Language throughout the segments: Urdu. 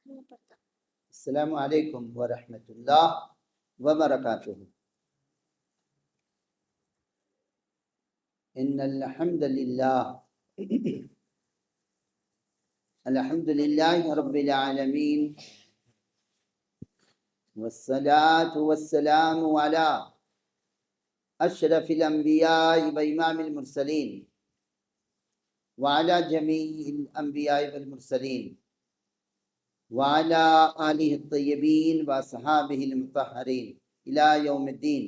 السلام علیکم ورحمۃ اللہ وبرکاتہ۔ ان الحمد للہ الحمد للہ رب العالمین والصلاة والسلام علی اشرف الانبیاء وامام المرسلین وعلی جمیع الانبیاء والمرسلین وعلی آلہ الطیبین واصحابہ المطہرین الی یوم الدین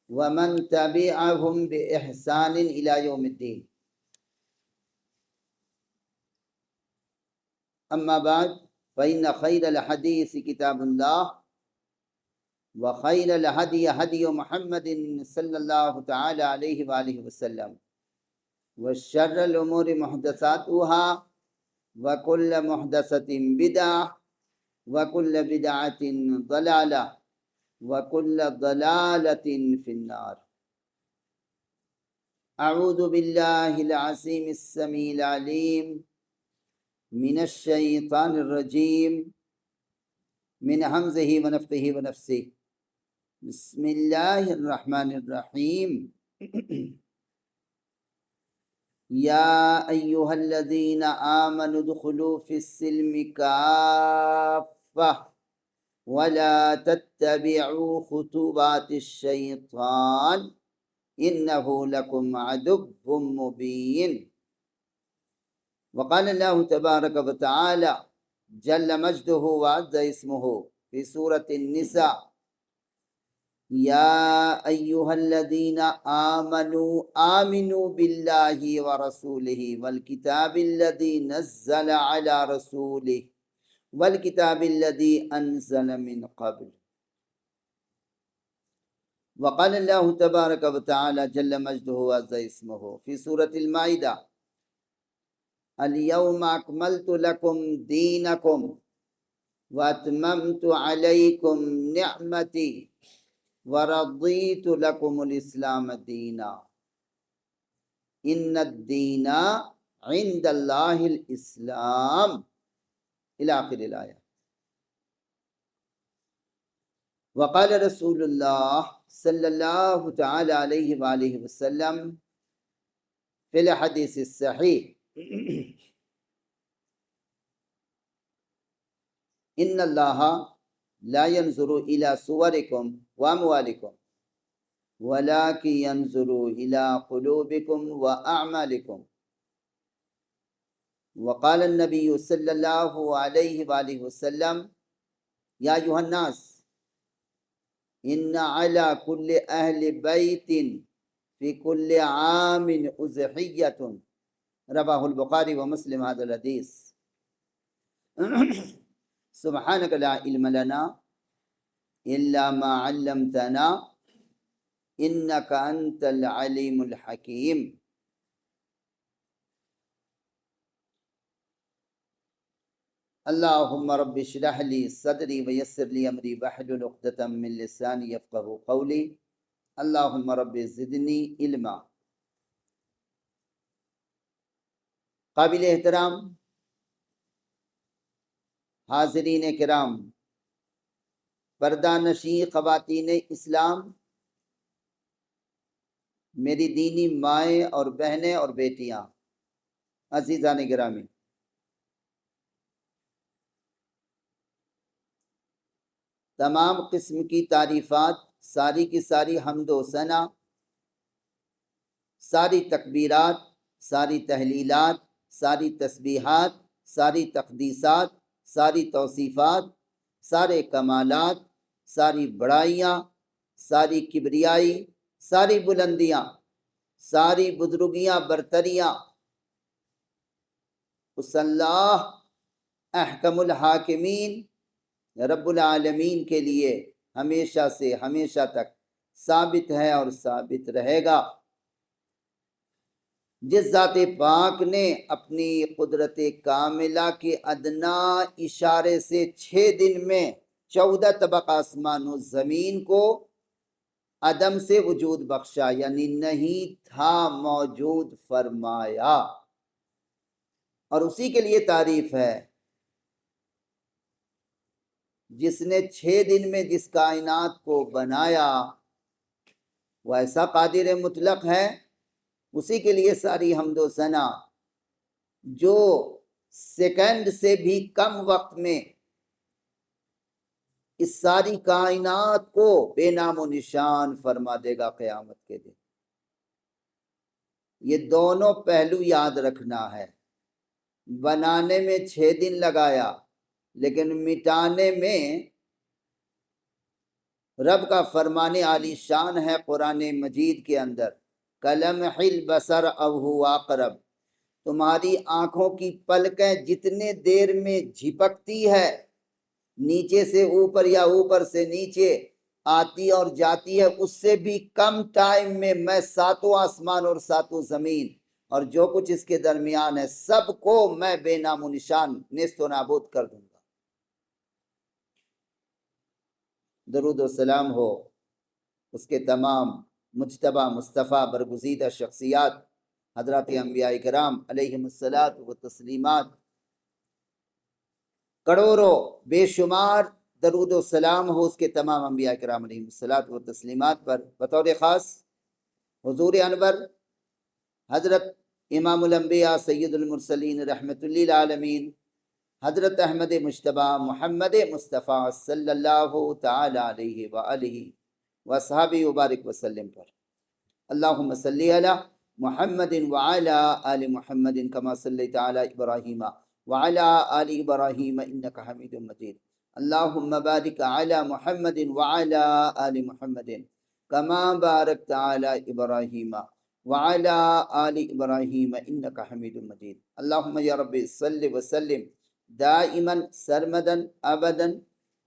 ومن تبعهم بإحسان إلى يوم الدين. أما بعد فإن خير الحديث كتاب الله وخير الهدي هدي محمد صلى الله تعالى عليه وآله وسلم وشر الأمور محدثاتها وكل محدثة بدعة وكل بدعة ضلالة وكل ضلالة في النار. أعوذ بالله العظيم السميع العليم من الشيطان الرجيم من همزه ونفخه ونفثه. بسم الله الرحمن الرحيم. يا أيها الذين آمنوا ادخلوا في السلم كافة ولا تتبعوا خطوات الشيطان إنه لكم عدو مبين. وقال الله تبارك وتعالى جل مجده وعز اسمه في سورة النساء: يا أيها الذين آمنوا بالله ورسوله والكتاب الذي نزل على رسوله والكتاب الذي أنزل من قبل. وقال الله تبارك وتعالى جل مجده وعز اسمه في سورة المائدة: اليوم أكملت لكم دينكم وأتممت عليكم نعمتي ورضيت لكم الإسلام دينا إن الدين عند الله الإسلام إلى آخر الآية. وقال رسول الله صلى الله تعالى عليه وآله وسلم في الحديث الصحيح: إن الله لا ينظر إلى صوركم وأموالكم ولكن ينظر إلى قلوبكم وأعمالكم. وقال النبي صلى الله عليه وآله وسلم: يا أيها الناس إن على كل أهل بيت في كل عام أضحية. رواه البخاري ومسلم هذا الحديث. سبحانك لا علم لنا إلا ما علمتنا إنك أنت العليم الحكيم. اللهم رب اشرح لي صدري ويسر لي أمري واحلل عقدة من لساني يفقهوا قولي. اللهم رب زدني علما. قابل احترام حاضرین کرام، پردہ نشین خواتین اسلام، میری دینی مائیں اور بہنیں اور بیٹیاں، عزیزان گرامی، تمام قسم کی تعریفات، ساری کی ساری حمد و ثنا، ساری تکبیرات، ساری تحلیلات، ساری تسبیحات، ساری تقدیسات، ساری توصیفات، سارے کمالات، ساری بڑائیاں، ساری کبریائی، ساری بلندیاں، ساری بزرگیاں، برتریاں اس اللہ احکم الحاکمین رب العالمین کے لیے ہمیشہ سے ہمیشہ تک ثابت ہے اور ثابت رہے گا، جس ذات پاک نے اپنی قدرت کاملہ کے ادنا اشارے سے 6 دن میں 14 طبق آسمان و زمین کو عدم سے وجود بخشا، یعنی نہیں تھا موجود فرمایا، اور اسی کے لیے تعریف ہے جس نے 6 دن میں جس کائنات کو بنایا وہ ایسا قادر مطلق ہے، اسی کے لیے ساری حمد و ثنا، جو سیکنڈ سے بھی کم وقت میں اس ساری کائنات کو بے نام و نشان فرما دے گا قیامت کے دن۔ یہ دونوں پہلو یاد رکھنا ہے، بنانے میں 6 دن لگایا، لیکن مٹانے میں رب کا فرمان عالی شان ہے قرآن مجید کے اندر، کلمح البصر او هو اقرب، تمہاری آنکھوں کی پلکیں جتنے دیر میں جھپکتی ہے، نیچے سے اوپر یا اوپر سے نیچے آتی اور جاتی ہے، اس سے بھی کم ٹائم میں میں 7 آسمان اور 7 زمین اور جو کچھ اس کے درمیان ہے سب کو میں بے نام و نشان نیست و نابود کر دوں گا۔ درود و سلام ہو اس کے تمام مجتبی مصطفیٰ برگزیدہ شخصیات حضرات انبیاء کرام علیہم الصلاۃ و تسلیمات، کروڑوں بے شمار درود و سلام ہو اس کے تمام انبیاء کرام علیہم الصلاۃ و تسلیمات پر، بطور خاص حضور انور حضرت امام الانبیاء سید المرسلین رحمت للعالمین حضرت احمد مجتبی محمد مصطفیٰ صلی اللہ تعالی علیہ وآلہ وصحابہ وبارک وسلم پر۔ اللہم صلی علی محمد وعلی آل محمد کما صلیت علی ابراہیم وعلی آل ابراہیم انکا حمید مجید۔ اللہم بارک علی محمد وعلی آل محمد کما بارکت علی ابراہیم وعلی آل ابراہیم انکا حمید مجید۔ اللہم یا رب صلی وسلم دائما سرمدا ابدا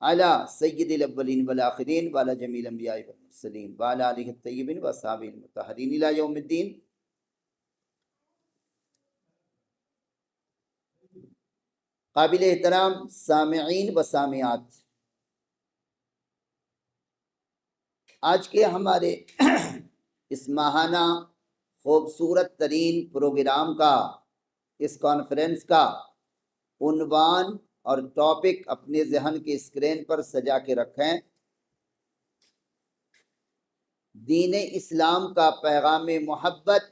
علی سید الاولین والآخرین وعلی جمیع الانبیاء والمرسلین وعلی آلہ الطیبین واصحابہ المطہرین الی یوم الدین۔ قابل احترام سامعین و سامعات، آج کے ہمارے اس ماہانہ خوبصورت ترین پروگرام کا، اس کانفرنس کا عنوان اور ٹاپک اپنے ذہن کے اسکرین پر سجا کے رکھیں، دین اسلام کا پیغام محبت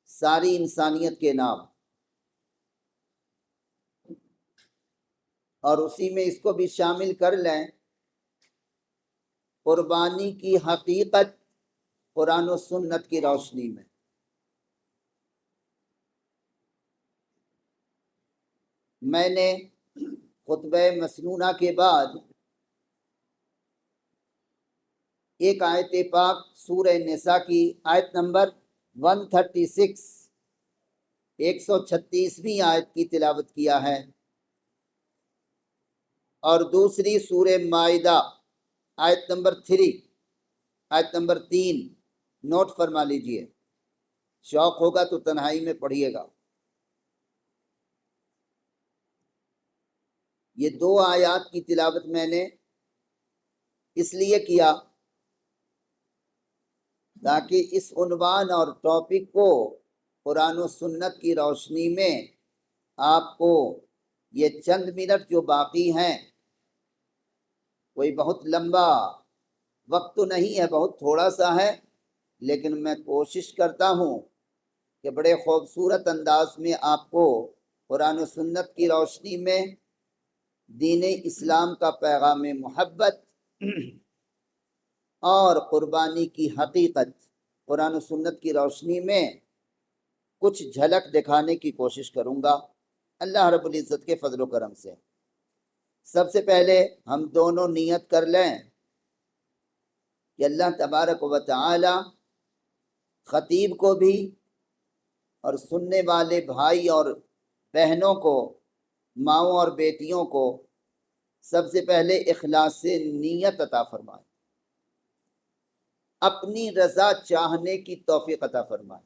ساری انسانیت کے نام، اور اسی میں اس کو بھی شامل کر لیں، قربانی کی حقیقت قرآن و سنت کی روشنی میں۔ میں نے خطبہ مسنونہ کے بعد ایک آیت پاک سورہ نساء کی آیت نمبر 136 136ویں آیت کی تلاوت کیا ہے، اور دوسری سورہ مائدہ آیت نمبر 3 نوٹ فرما لیجئے، شوق ہوگا تو تنہائی میں پڑھیے گا۔ یہ 2 آیات کی تلاوت میں نے اس لیے کیا تاکہ اس عنوان اور ٹاپک کو قرآن و سنت کی روشنی میں آپ کو یہ چند منٹ جو باقی ہیں، کوئی بہت لمبا وقت تو نہیں ہے، بہت تھوڑا سا ہے، لیکن میں کوشش کرتا ہوں کہ بڑے خوبصورت انداز میں آپ کو قرآن و سنت کی روشنی میں دین اسلام کا پیغام محبت اور قربانی کی حقیقت قرآن و سنت کی روشنی میں کچھ جھلک دکھانے کی کوشش کروں گا اللہ رب العزت کے فضل و کرم سے۔ سب سے پہلے ہم دونوں نیت کر لیں کہ اللہ تبارک و تعالی خطیب کو بھی اور سننے والے بھائی اور بہنوں کو، ماؤں اور بیٹیوں کو سب سے پہلے اخلاص سے نیت عطا فرمائے، اپنی رضا چاہنے کی توفیق عطا فرمائے،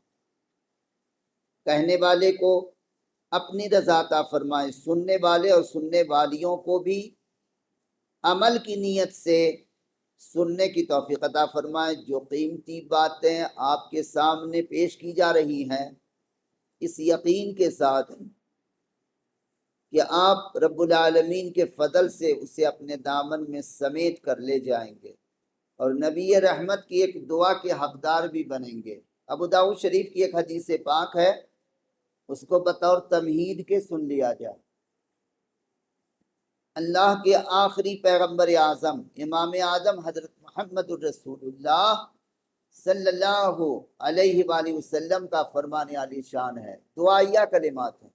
کہنے والے کو اپنی رضا عطا فرمائے، سننے والے اور سننے والیوں کو بھی عمل کی نیت سے سننے کی توفیق عطا فرمائے۔ جو قیمتی باتیں آپ کے سامنے پیش کی جا رہی ہیں، اس یقین کے ساتھ کہ آپ رب العالمین کے فضل سے اسے اپنے دامن میں سمیٹ کر لے جائیں گے اور نبی رحمت کی ایک دعا کے حقدار بھی بنیں گے۔ ابو داؤد شریف کی ایک حدیث پاک ہے، اس کو بطور تمہید کے سن لیا جائے۔ اللہ کے آخری پیغمبر اعظم امام اعظم حضرت محمد الرسول اللہ صلی اللہ علیہ وآلہ وسلم کا فرمان عالی شان ہے، دعائیہ کلمات ہیں۔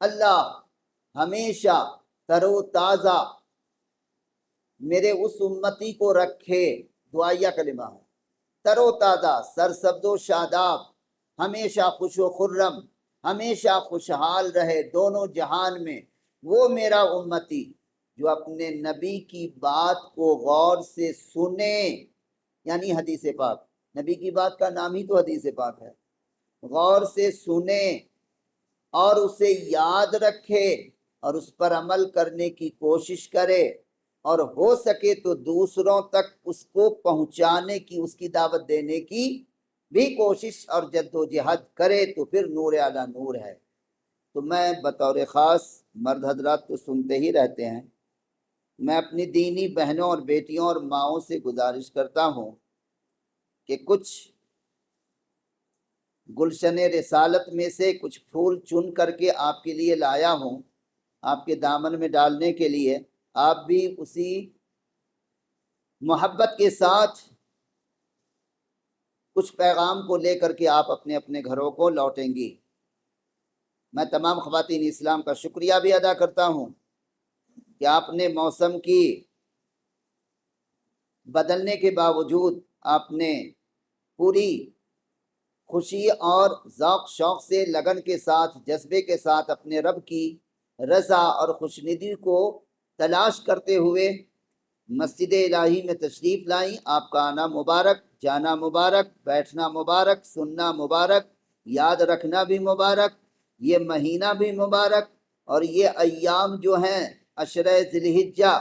اللہ ہمیشہ تر و تازہ میرے اس امتی کو رکھے، دعائیہ کلمہ ہے، تر و تازہ، سرسبز و شاداب، ہمیشہ خوش و خرم، ہمیشہ خوشحال رہے دونوں جہان میں وہ میرا امتی جو اپنے نبی کی بات کو غور سے سنے، یعنی حدیث پاک، نبی کی بات کا نام ہی تو حدیث پاک ہے، غور سے سنے اور اسے یاد رکھے اور اس پر عمل کرنے کی کوشش کرے، اور ہو سکے تو دوسروں تک اس کو پہنچانے کی، اس کی دعوت دینے کی بھی کوشش اور جد و جہد کرے، تو پھر نور علی نور ہے۔ تو میں بطور خاص، مرد حضرات تو سنتے ہی رہتے ہیں، میں اپنی دینی بہنوں اور بیٹیوں اور ماؤں سے گزارش کرتا ہوں کہ کچھ گلشن رسالت میں سے کچھ پھول چن کر کے آپ کے لیے لایا ہوں، آپ کے دامن میں ڈالنے کے لیے۔ آپ بھی اسی محبت کے ساتھ کچھ پیغام کو لے کر کے آپ اپنے اپنے گھروں کو لوٹیں گی۔ میں تمام خواتین اسلام کا شکریہ بھی ادا کرتا ہوں کہ آپ نے موسم کی بدلنے کے باوجود آپ نے پوری خوشی اور ذوق شوق سے، لگن کے ساتھ، جذبے کے ساتھ اپنے رب کی رضا اور خوشندی کو تلاش کرتے ہوئے مسجد الہی میں تشریف لائیں۔ آپ کا آنا مبارک، جانا مبارک، بیٹھنا مبارک، سننا مبارک، یاد رکھنا بھی مبارک، یہ مہینہ بھی مبارک، اور یہ ایام جو ہیں عشرہ ذی الحجہ،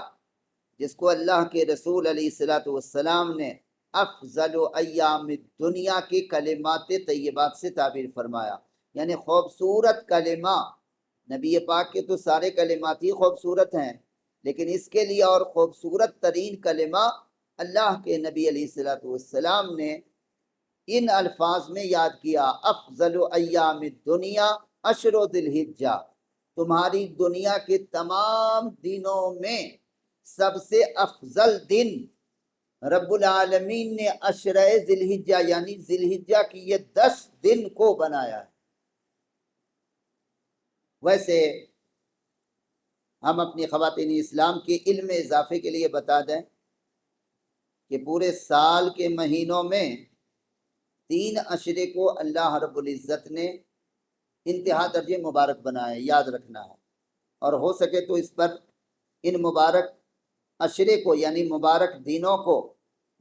جس کو اللہ کے رسول علیہ السلام نے افضل ایام دنیا کی کلمات طیبات سے تعبیر فرمایا، یعنی خوبصورت کلمہ۔ نبی پاک کے تو سارے کلمات ہی خوبصورت ہیں، لیکن اس کے لیے اور خوبصورت ترین کلمہ اللہ کے نبی علیہ السلام نے ان الفاظ میں یاد کیا، افضل ایام الدنیا عشر ذی الحجہ، تمہاری دنیا کے تمام دنوں میں سب سے افضل دن رب العالمین نے عشرہ ذی الحجہ یعنی ذی الحجہ کی یہ 10 دن کو بنایا ہے۔ ویسے ہم اپنی خواتین اسلام کے علم اضافے کے لیے بتا دیں کہ پورے سال کے مہینوں میں 3 عشرے کو اللہ رب العزت نے انتہا درجے مبارک بنائے، یاد رکھنا ہے، اور ہو سکے تو اس پر ان مبارک عشرے کو یعنی مبارک دنوں کو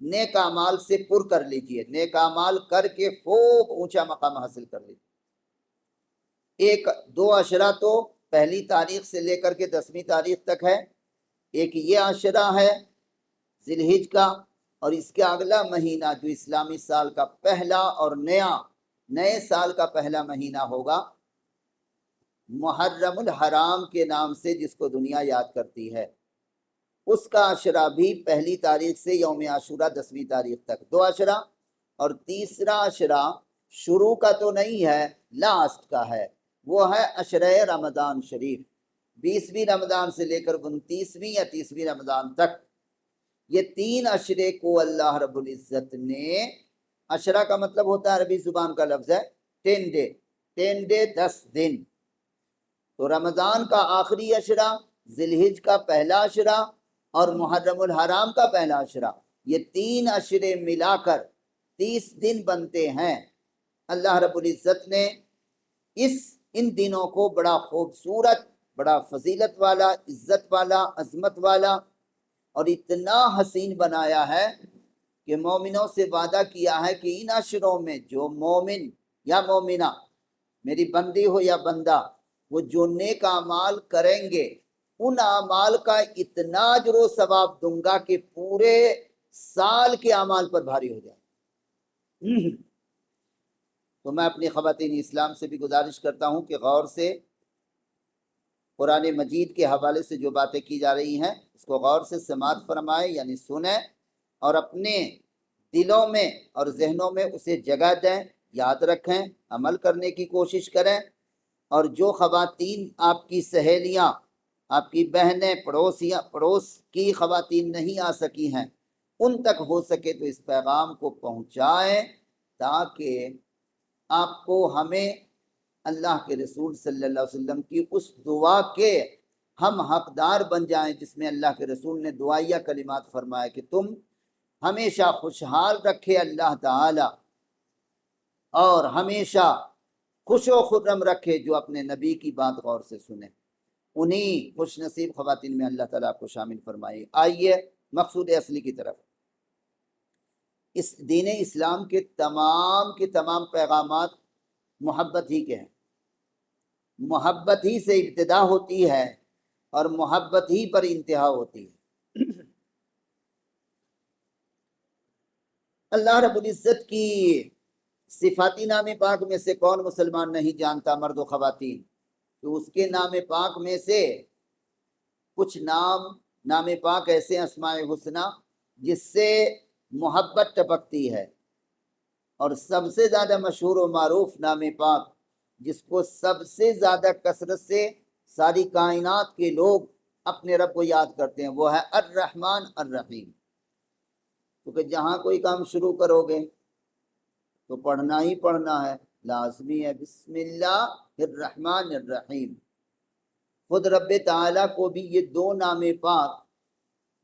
نیک اعمال سے پر کر لیجئے، نیک اعمال کر کے خوب اونچا مقام حاصل کر لیجئے۔ 2 عشرہ تو پہلی تاریخ سے لے کر کے 10ویں تاریخ تک ہے، ایک یہ عشرہ ہے ذی الحجہ کا، اور اس کے اگلا مہینہ جو اسلامی سال کا پہلا اور نئے سال کا پہلا مہینہ ہوگا، محرم الحرام کے نام سے جس کو دنیا یاد کرتی ہے، اس کا عشرہ بھی پہلی تاریخ سے یوم عاشورہ 10ویں تاریخ تک 2 عشرہ، اور تیسرا عشرہ شروع کا تو نہیں ہے، لاسٹ کا ہے، وہ ہے عشرہ رمضان شریف، 20ویں رمضان سے لے کر 29ویں یا 30ویں رمضان تک۔ یہ 3 عشرے کو اللہ رب العزت نے، عشرہ کا مطلب ہوتا ہے عربی زبان کا لفظ ہے 10 ڈے 10 دن، تو رمضان کا آخری عشرہ، ذی الحجہ کا پہلا عشرہ اور محرم الحرام کا پہلا عشرہ، یہ 3 عشرے ملا کر 30 دن بنتے ہیں۔ اللہ رب العزت نے ان دنوں کو بڑا خوبصورت، بڑا فضیلت والا، عزت والا، عظمت والا اور اتنا حسین بنایا ہے کہ مومنوں سے وعدہ کیا ہے کہ ان عشروں میں جو مومن یا مومنہ، میری بندی ہو یا بندہ، وہ جو نیک اعمال کریں گے ان اعمال کا اتنا اجر و ثواب دوں گا کہ پورے سال کے اعمال پر بھاری ہو جائے۔ تو میں اپنی خواتین اسلام سے بھی گزارش کرتا ہوں کہ غور سے قرآن مجید کے حوالے سے جو باتیں کی جا رہی ہیں اس کو غور سے سماعت فرمائیں، یعنی سنیں، اور اپنے دلوں میں اور ذہنوں میں اسے جگہ دیں، یاد رکھیں، عمل کرنے کی کوشش کریں۔ اور جو خواتین آپ کی سہیلیاں، آپ کی بہنیں، پڑوس کی خواتین نہیں آ سکی ہیں، ان تک ہو سکے تو اس پیغام کو پہنچائیں، تاکہ آپ کو، ہمیں اللہ کے رسول صلی اللہ علیہ وسلم کی اس دعا کے ہم حقدار بن جائیں جس میں اللہ کے رسول نے دعائیہ کلمات فرمائے کہ تم ہمیشہ خوشحال رکھے اللہ تعالی، اور ہمیشہ خوش و خرم رکھے جو اپنے نبی کی بات غور سے سنے۔ انہی خوش نصیب خواتین میں اللہ تعالیٰ کو شامل فرمائے۔ آئیے مقصود اصلی کی طرف۔ اس دین اسلام کے تمام پیغامات محبت ہی کے ہیں، محبت ہی سے ابتدا ہوتی ہے اور محبت ہی پر انتہا ہوتی ہے۔ اللہ رب العزت کی صفاتی نام پاک میں سے کون مسلمان نہیں جانتا، مرد و خواتین، تو اس کے نام پاک میں سے کچھ نام پاک ایسے اسماء حسنہ جس سے محبت ٹپکتی ہے، اور سب سے زیادہ مشہور و معروف نام پاک جس کو سب سے زیادہ کثرت سے ساری کائنات کے لوگ اپنے رب کو یاد کرتے ہیں، وہ ہے الرحمن الرحیم۔ کیونکہ جہاں کوئی کام شروع کرو گے تو پڑھنا ہی پڑھنا ہے، لازمی ہے بسم اللہ الرحمن الرحیم۔ خود رب تعالیٰ کو بھی یہ دو نام پاک،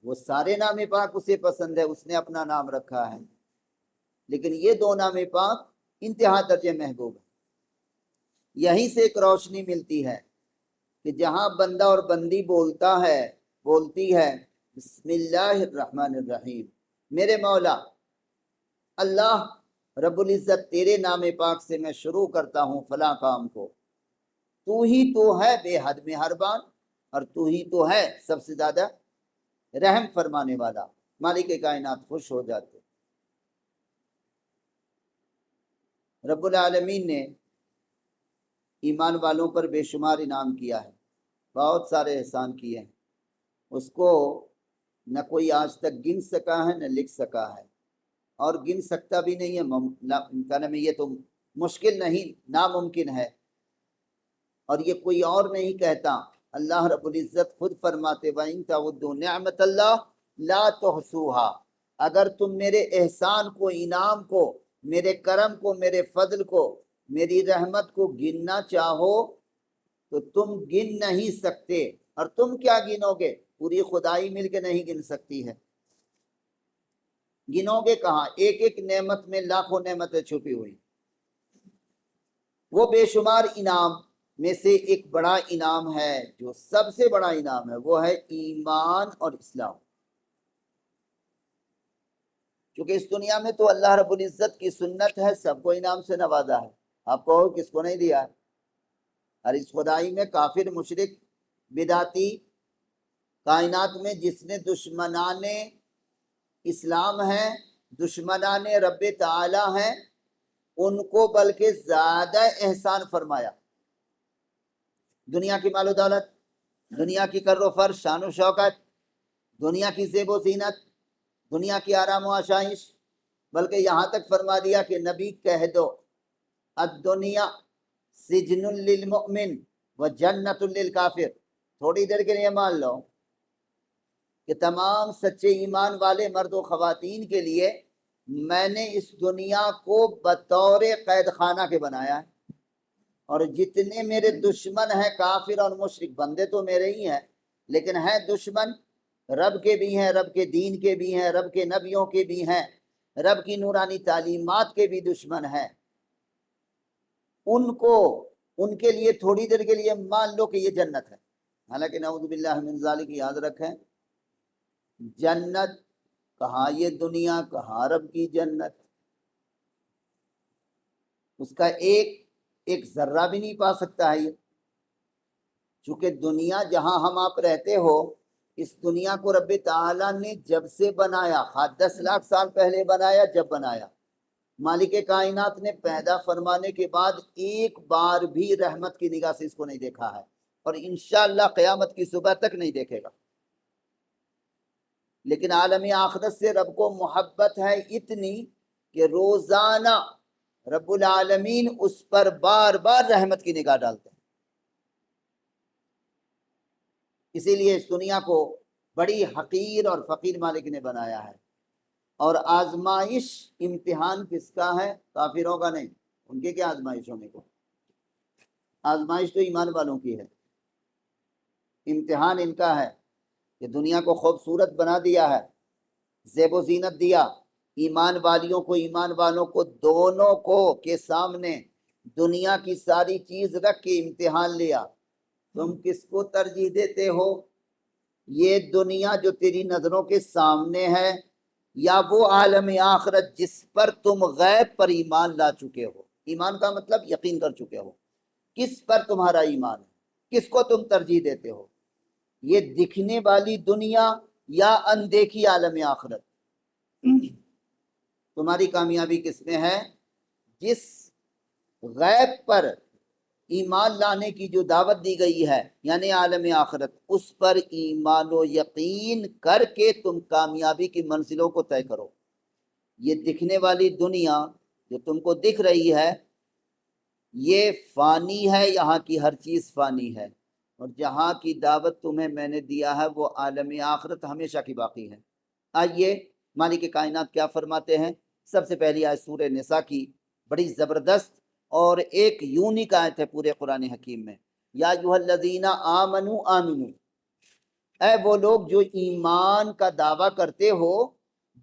وہ سارے نام پاک اسے پسند ہے، اس نے اپنا نام رکھا ہے، لیکن یہ دو نام پاک انتہا درجے محبوب ہے۔ یہیں سے ایک روشنی ملتی ہے کہ جہاں بندہ اور بندی بولتی ہے بسم اللہ الرحمن الرحیم، میرے مولا اللہ رب العزت تیرے نام پاک سے میں شروع کرتا ہوں فلاں کام کو، تو ہی تو ہے بے حد مہربان، اور تو ہی تو ہے سب سے زیادہ رحم فرمانے والا، مالک کائنات خوش ہو جاتے۔ رب العالمین نے ایمان والوں پر بے شمار انعام کیا ہے، بہت سارے احسان کیے ہیں، اس کو نہ کوئی آج تک گن سکا ہے نہ لکھ سکا ہے، اور گن سکتا بھی نہیں ہے، یہ تو مشکل نہیں، ناممکن ہے، اور یہ کوئی اور نہیں کہتا، اللہ رب العزت خود فرماتے وَإِن تَعُدُّوا نِعْمَتَ اللَّهِ لَا تُحْصُوهَا، اگر تم میرے احسان کو، انعام کو، میرے کرم کو، میرے فضل کو، میری رحمت کو گننا چاہو تو تم گن نہیں سکتے، اور تم کیا گنو گے، پوری خدائی مل کے نہیں گن سکتی ہے، گنو گے کہاں، ایک ایک نعمت میں لاکھوں نعمتیں چھپی ہوئی۔ وہ بے شمار انعام میں سے ایک بڑا انعام ہے، جو سب سے بڑا انعام ہے، وہ ہے ایمان اور اسلام۔ چونکہ اس دنیا میں تو اللہ رب العزت کی سنت ہے، سب کو انعام سے نوازا ہے، آپ کو کس کو نہیں دیا ہے؟ اور اس خدائی میں کافر، مشرک، بدعتی، کائنات میں جس نے دشمنان اسلام ہیں، دشمنان رب تعالی ہیں، ان کو بلکہ زیادہ احسان فرمایا۔ دنیا کی مال و دولت، دنیا کی کر و فرش، شان و شوکت، دنیا کی زیب و زینت، دنیا کی آرام و آشائش، بلکہ یہاں تک فرما دیا کہ نبی کہہ دو الدنیا سجن للمؤمن و جنت للکافر، تھوڑی دیر کے لیے مان لو کہ تمام سچے ایمان والے مرد و خواتین کے لیے میں نے اس دنیا کو بطور قید خانہ کے بنایا ہے، اور جتنے میرے دشمن ہیں کافر اور مشرک، بندے تو میرے ہی ہیں لیکن ہیں دشمن، رب کے بھی ہیں، رب کے دین کے بھی ہیں، رب کے نبیوں کے بھی ہیں، رب کی نورانی تعلیمات کے بھی دشمن ہیں، ان کے لیے تھوڑی دیر کے لیے مان لو کہ یہ جنت ہے۔ حالانکہ نعوذ باللہ من ذالک، یاد رکھیں جنت کہاں یہ دنیا، کہاں رب کی جنت، اس کا ایک ذرہ بھی نہیں پا سکتا ہے یہ، چونکہ دنیا جہاں ہم آپ رہتے ہو، اس دنیا کو رب تعالیٰ نے جب سے بنایا، 10 لاکھ سال پہلے بنایا، جب بنایا مالک کائنات نے پیدا فرمانے کے بعد ایک بار بھی رحمت کی نگاہ سے اس کو نہیں دیکھا ہے، اور انشاءاللہ قیامت کی صبح تک نہیں دیکھے گا۔ لیکن عالم آخرت سے رب کو محبت ہے اتنی کہ روزانہ رب العالمین اس پر بار بار رحمت کی نگاہ ڈالتے ہیں۔ اسی لیے اس دنیا کو بڑی حقیر اور فقیر مالک نے بنایا ہے، اور آزمائش امتحان کس کا ہے؟ کافروں کا نہیں۔ ان کے کیا آزمائش ہونے کو؟ آزمائش تو ایمان والوں کی ہے۔ امتحان ان کا ہے کہ دنیا کو خوبصورت بنا دیا ہے، زیب و زینت دیا، ایمان والیوں کو ایمان والوں کو دونوں کو کے سامنے دنیا کی ساری چیز رکھ کے امتحان لیا۔ تم کس کو ترجیح دیتے ہو؟ یہ دنیا جو تیری نظروں کے سامنے ہے، یا وہ عالم آخرت جس پر تم غیب پر ایمان لا چکے ہو؟ ایمان کا مطلب یقین کر چکے ہو۔ کس پر تمہارا ایمان ہے؟ کس کو تم ترجیح دیتے ہو؟ یہ دکھنے والی دنیا یا اندیکھی عالم آخرت؟ تمہاری کامیابی کس میں ہے؟ جس غیب پر ایمان لانے کی جو دعوت دی گئی ہے یعنی عالم آخرت، اس پر ایمان و یقین کر کے تم کامیابی کی منزلوں کو طے کرو۔ یہ دکھنے والی دنیا جو تم کو دکھ رہی ہے یہ فانی ہے، یہاں کی ہر چیز فانی ہے، اور جہاں کی دعوت تمہیں میں نے دیا ہے وہ عالم آخرت ہمیشہ کی باقی ہے۔ آئیے مالک کائنات کیا فرماتے ہیں۔ سب سے پہلی آیت سورہ نساء کی، بڑی زبردست اور ایک یونیک آیت ہے پورے قرآن حکیم میں۔ یا ایھا الذین آمنوا آمنوا، اے وہ لوگ جو ایمان کا دعویٰ کرتے ہو،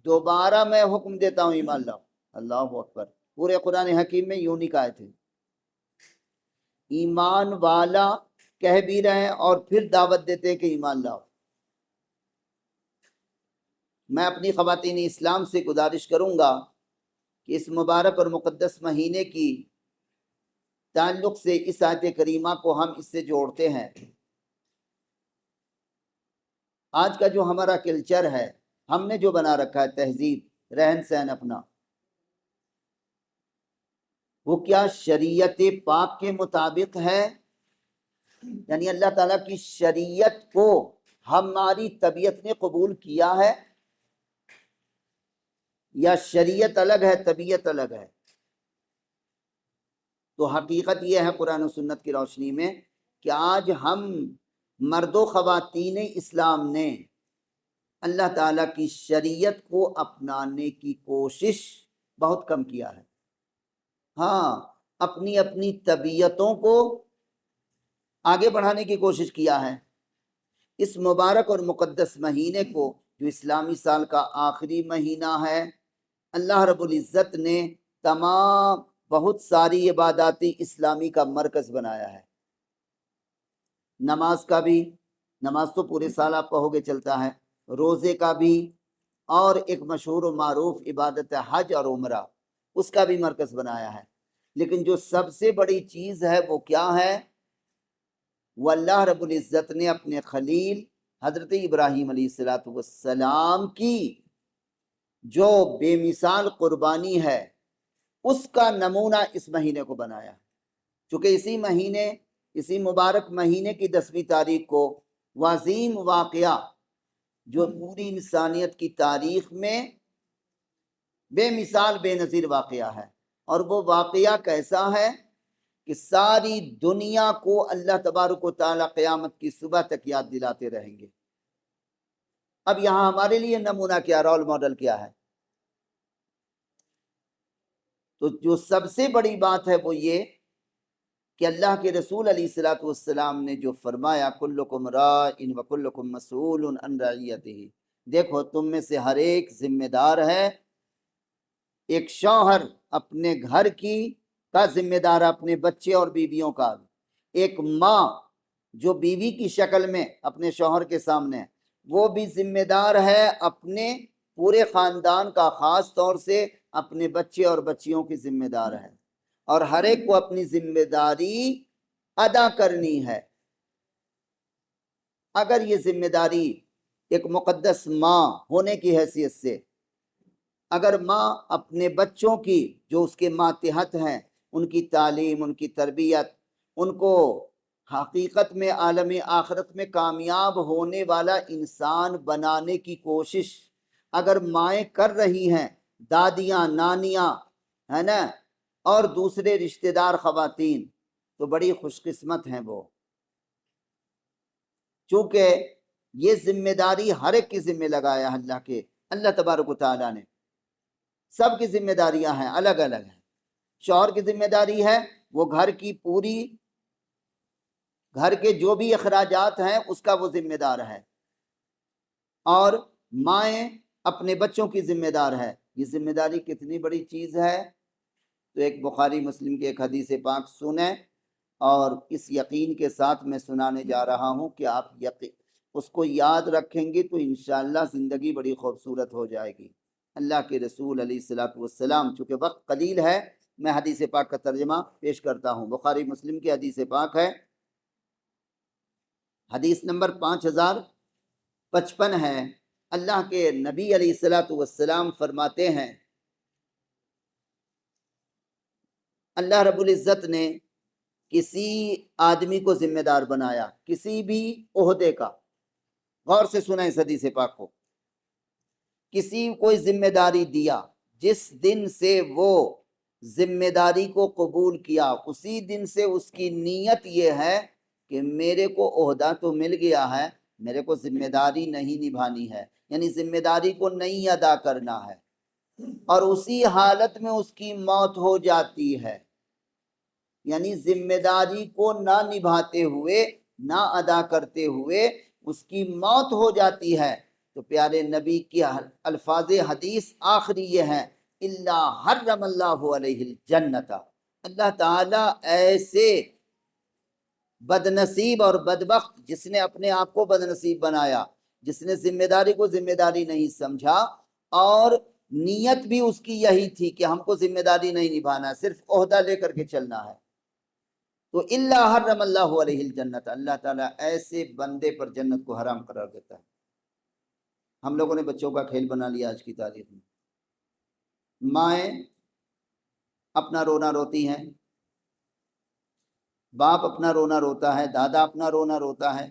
دوبارہ میں حکم دیتا ہوں ایمان لاؤ۔ اللہ اکبر، پورے قرآن حکیم میں یونیک آیت ہے۔ ایمان والا کہہ بھی رہے ہیں اور پھر دعوت دیتے ہیں کہ ایمان لاؤ۔ میں اپنی خواتین اسلام سے گزارش کروں گا کہ اس مبارک اور مقدس مہینے کی تعلق سے اس آیت کریمہ کو ہم اس سے جوڑتے ہیں۔ آج کا جو ہمارا کلچر ہے، ہم نے جو بنا رکھا ہے تہذیب رہن سہن اپنا، وہ کیا شریعت پاک کے مطابق ہے؟ یعنی اللہ تعالیٰ کی شریعت کو ہماری طبیعت نے قبول کیا ہے، یا شریعت الگ ہے طبیعت الگ ہے؟ تو حقیقت یہ ہے قرآن و سنت کی روشنی میں کہ آج ہم مرد و خواتین اسلام نے اللہ تعالیٰ کی شریعت کو اپنانے کی کوشش بہت کم کیا ہے۔ ہاں، اپنی اپنی طبیعتوں کو آگے بڑھانے کی کوشش کیا ہے۔ اس مبارک اور مقدس مہینے کو جو اسلامی سال کا آخری مہینہ ہے، اللہ رب العزت نے تمام بہت ساری عباداتی اسلامی کا مرکز بنایا ہے۔ نماز کا بھی، نماز تو پورے سال آپ کہوگے چلتا ہے، روزے کا بھی، اور ایک مشہور و معروف عبادت ہے حج اور عمرہ، اس کا بھی مرکز بنایا ہے۔ لیکن جو سب سے بڑی چیز ہے وہ کیا ہے؟ وہ اللہ رب العزت نے اپنے خلیل حضرت ابراہیم علیہ السلام کی جو بے مثال قربانی ہے اس کا نمونہ اس مہینے کو بنایا۔ چونکہ اسی مبارک مہینے کی 10ویں تاریخ کو وہ عظیم واقعہ جو پوری انسانیت کی تاریخ میں بے مثال بے نظیر واقعہ ہے، اور وہ واقعہ کیسا ہے کہ ساری دنیا کو اللہ تبارک و تعالی قیامت کی صبح تک یاد دلاتے رہیں گے۔ اب یہاں ہمارے لیے نمونہ کیا، رول ماڈل کیا ہے؟ تو جو سب سے بڑی بات ہے وہ یہ کہ اللہ کے رسول علیہ السلام نے جو فرمایا کلکم راع وکلکم مسئول عن رعیتہ، دیکھو تم میں سے ہر ایک ذمہ دار ہے۔ ایک شوہر اپنے گھر کی کا ذمہ دار ہے، اپنے بچے اور بیویوں کا۔ ایک ماں جو بیوی کی شکل میں اپنے شوہر کے سامنے، وہ بھی ذمہ دار ہے اپنے پورے خاندان کا، خاص طور سے اپنے بچے اور بچیوں کی ذمہ دار ہے، اور ہر ایک کو اپنی ذمہ داری ادا کرنی ہے۔ اگر یہ ذمہ داری ایک مقدس ماں ہونے کی حیثیت سے، اگر ماں اپنے بچوں کی جو اس کے ماتحت ہیں ان کی تعلیم، ان کی تربیت، ان کو حقیقت میں عالم آخرت میں کامیاب ہونے والا انسان بنانے کی کوشش اگر مائیں کر رہی ہیں، دادیاں، نانیاں، ہے نا، اور دوسرے رشتہ دار خواتین، تو بڑی خوش قسمت ہیں وہ، چونکہ یہ ذمہ داری ہر ایک کی ذمہ لگایا اللہ تبارک و تعالیٰ نے. سب کی ذمہ داریاں ہیں، الگ الگ ہیں. شوہر کی ذمہ داری ہے وہ گھر کے جو بھی اخراجات ہیں اس کا وہ ذمہ دار ہے، اور مائیں اپنے بچوں کی ذمہ دار ہے. یہ ذمہ داری کتنی بڑی چیز ہے. تو ایک بخاری مسلم کی ایک حدیث پاک سنیں، اور اس یقین کے ساتھ میں سنانے جا رہا ہوں کہ آپ اس کو یاد رکھیں گے تو انشاءاللہ زندگی بڑی خوبصورت ہو جائے گی. اللہ کے رسول علیہ الصلوۃ والسلام، چونکہ وقت قلیل ہے میں حدیث پاک کا ترجمہ پیش کرتا ہوں. بخاری مسلم کی حدیث پاک ہے، حدیث نمبر 5055 ہے. اللہ کے نبی علیہ الصلوۃ والسلام فرماتے ہیں، اللہ رب العزت نے کسی آدمی کو ذمہ دار بنایا، کسی بھی عہدے کا، غور سے سنیں اس حدیث پاک کو، کسی کوئی ذمہ داری دیا، جس دن سے وہ ذمہ داری کو قبول کیا اسی دن سے اس کی نیت یہ ہے کہ میرے کو عہدہ تو مل گیا ہے، میرے کو ذمہ داری نہیں نبھانی ہے، یعنی ذمہ داری کو نہیں ادا کرنا ہے، اور اسی حالت میں اس کی موت ہو جاتی ہے، یعنی ذمہ داری کو نہ نبھاتے ہوئے، نہ ادا کرتے ہوئے اس کی موت ہو جاتی ہے، تو پیارے نبی کی الفاظ حدیث آخری یہ ہے، الا حرم اللہ علیہ الجنت. اللہ تعالیٰ ایسے بدنصیب اور بدبخت، جس نے اپنے آپ کو بدنصیب بنایا، جس نے ذمہ داری کو ذمہ داری نہیں سمجھا، اور نیت بھی اس کی یہی تھی کہ ہم کو ذمہ داری نہیں نبھانا، صرف عہدہ لے کر کے چلنا ہے، تو الا حرم اللہ علیہ الجنت، اللہ تعالیٰ ایسے بندے پر جنت کو حرام قرار دیتا ہے. ہم لوگوں نے بچوں کا کھیل بنا لیا آج کی تاریخ میں. مائیں اپنا رونا روتی ہیں، باپ اپنا رونا روتا ہے، دادا اپنا رونا روتا ہے،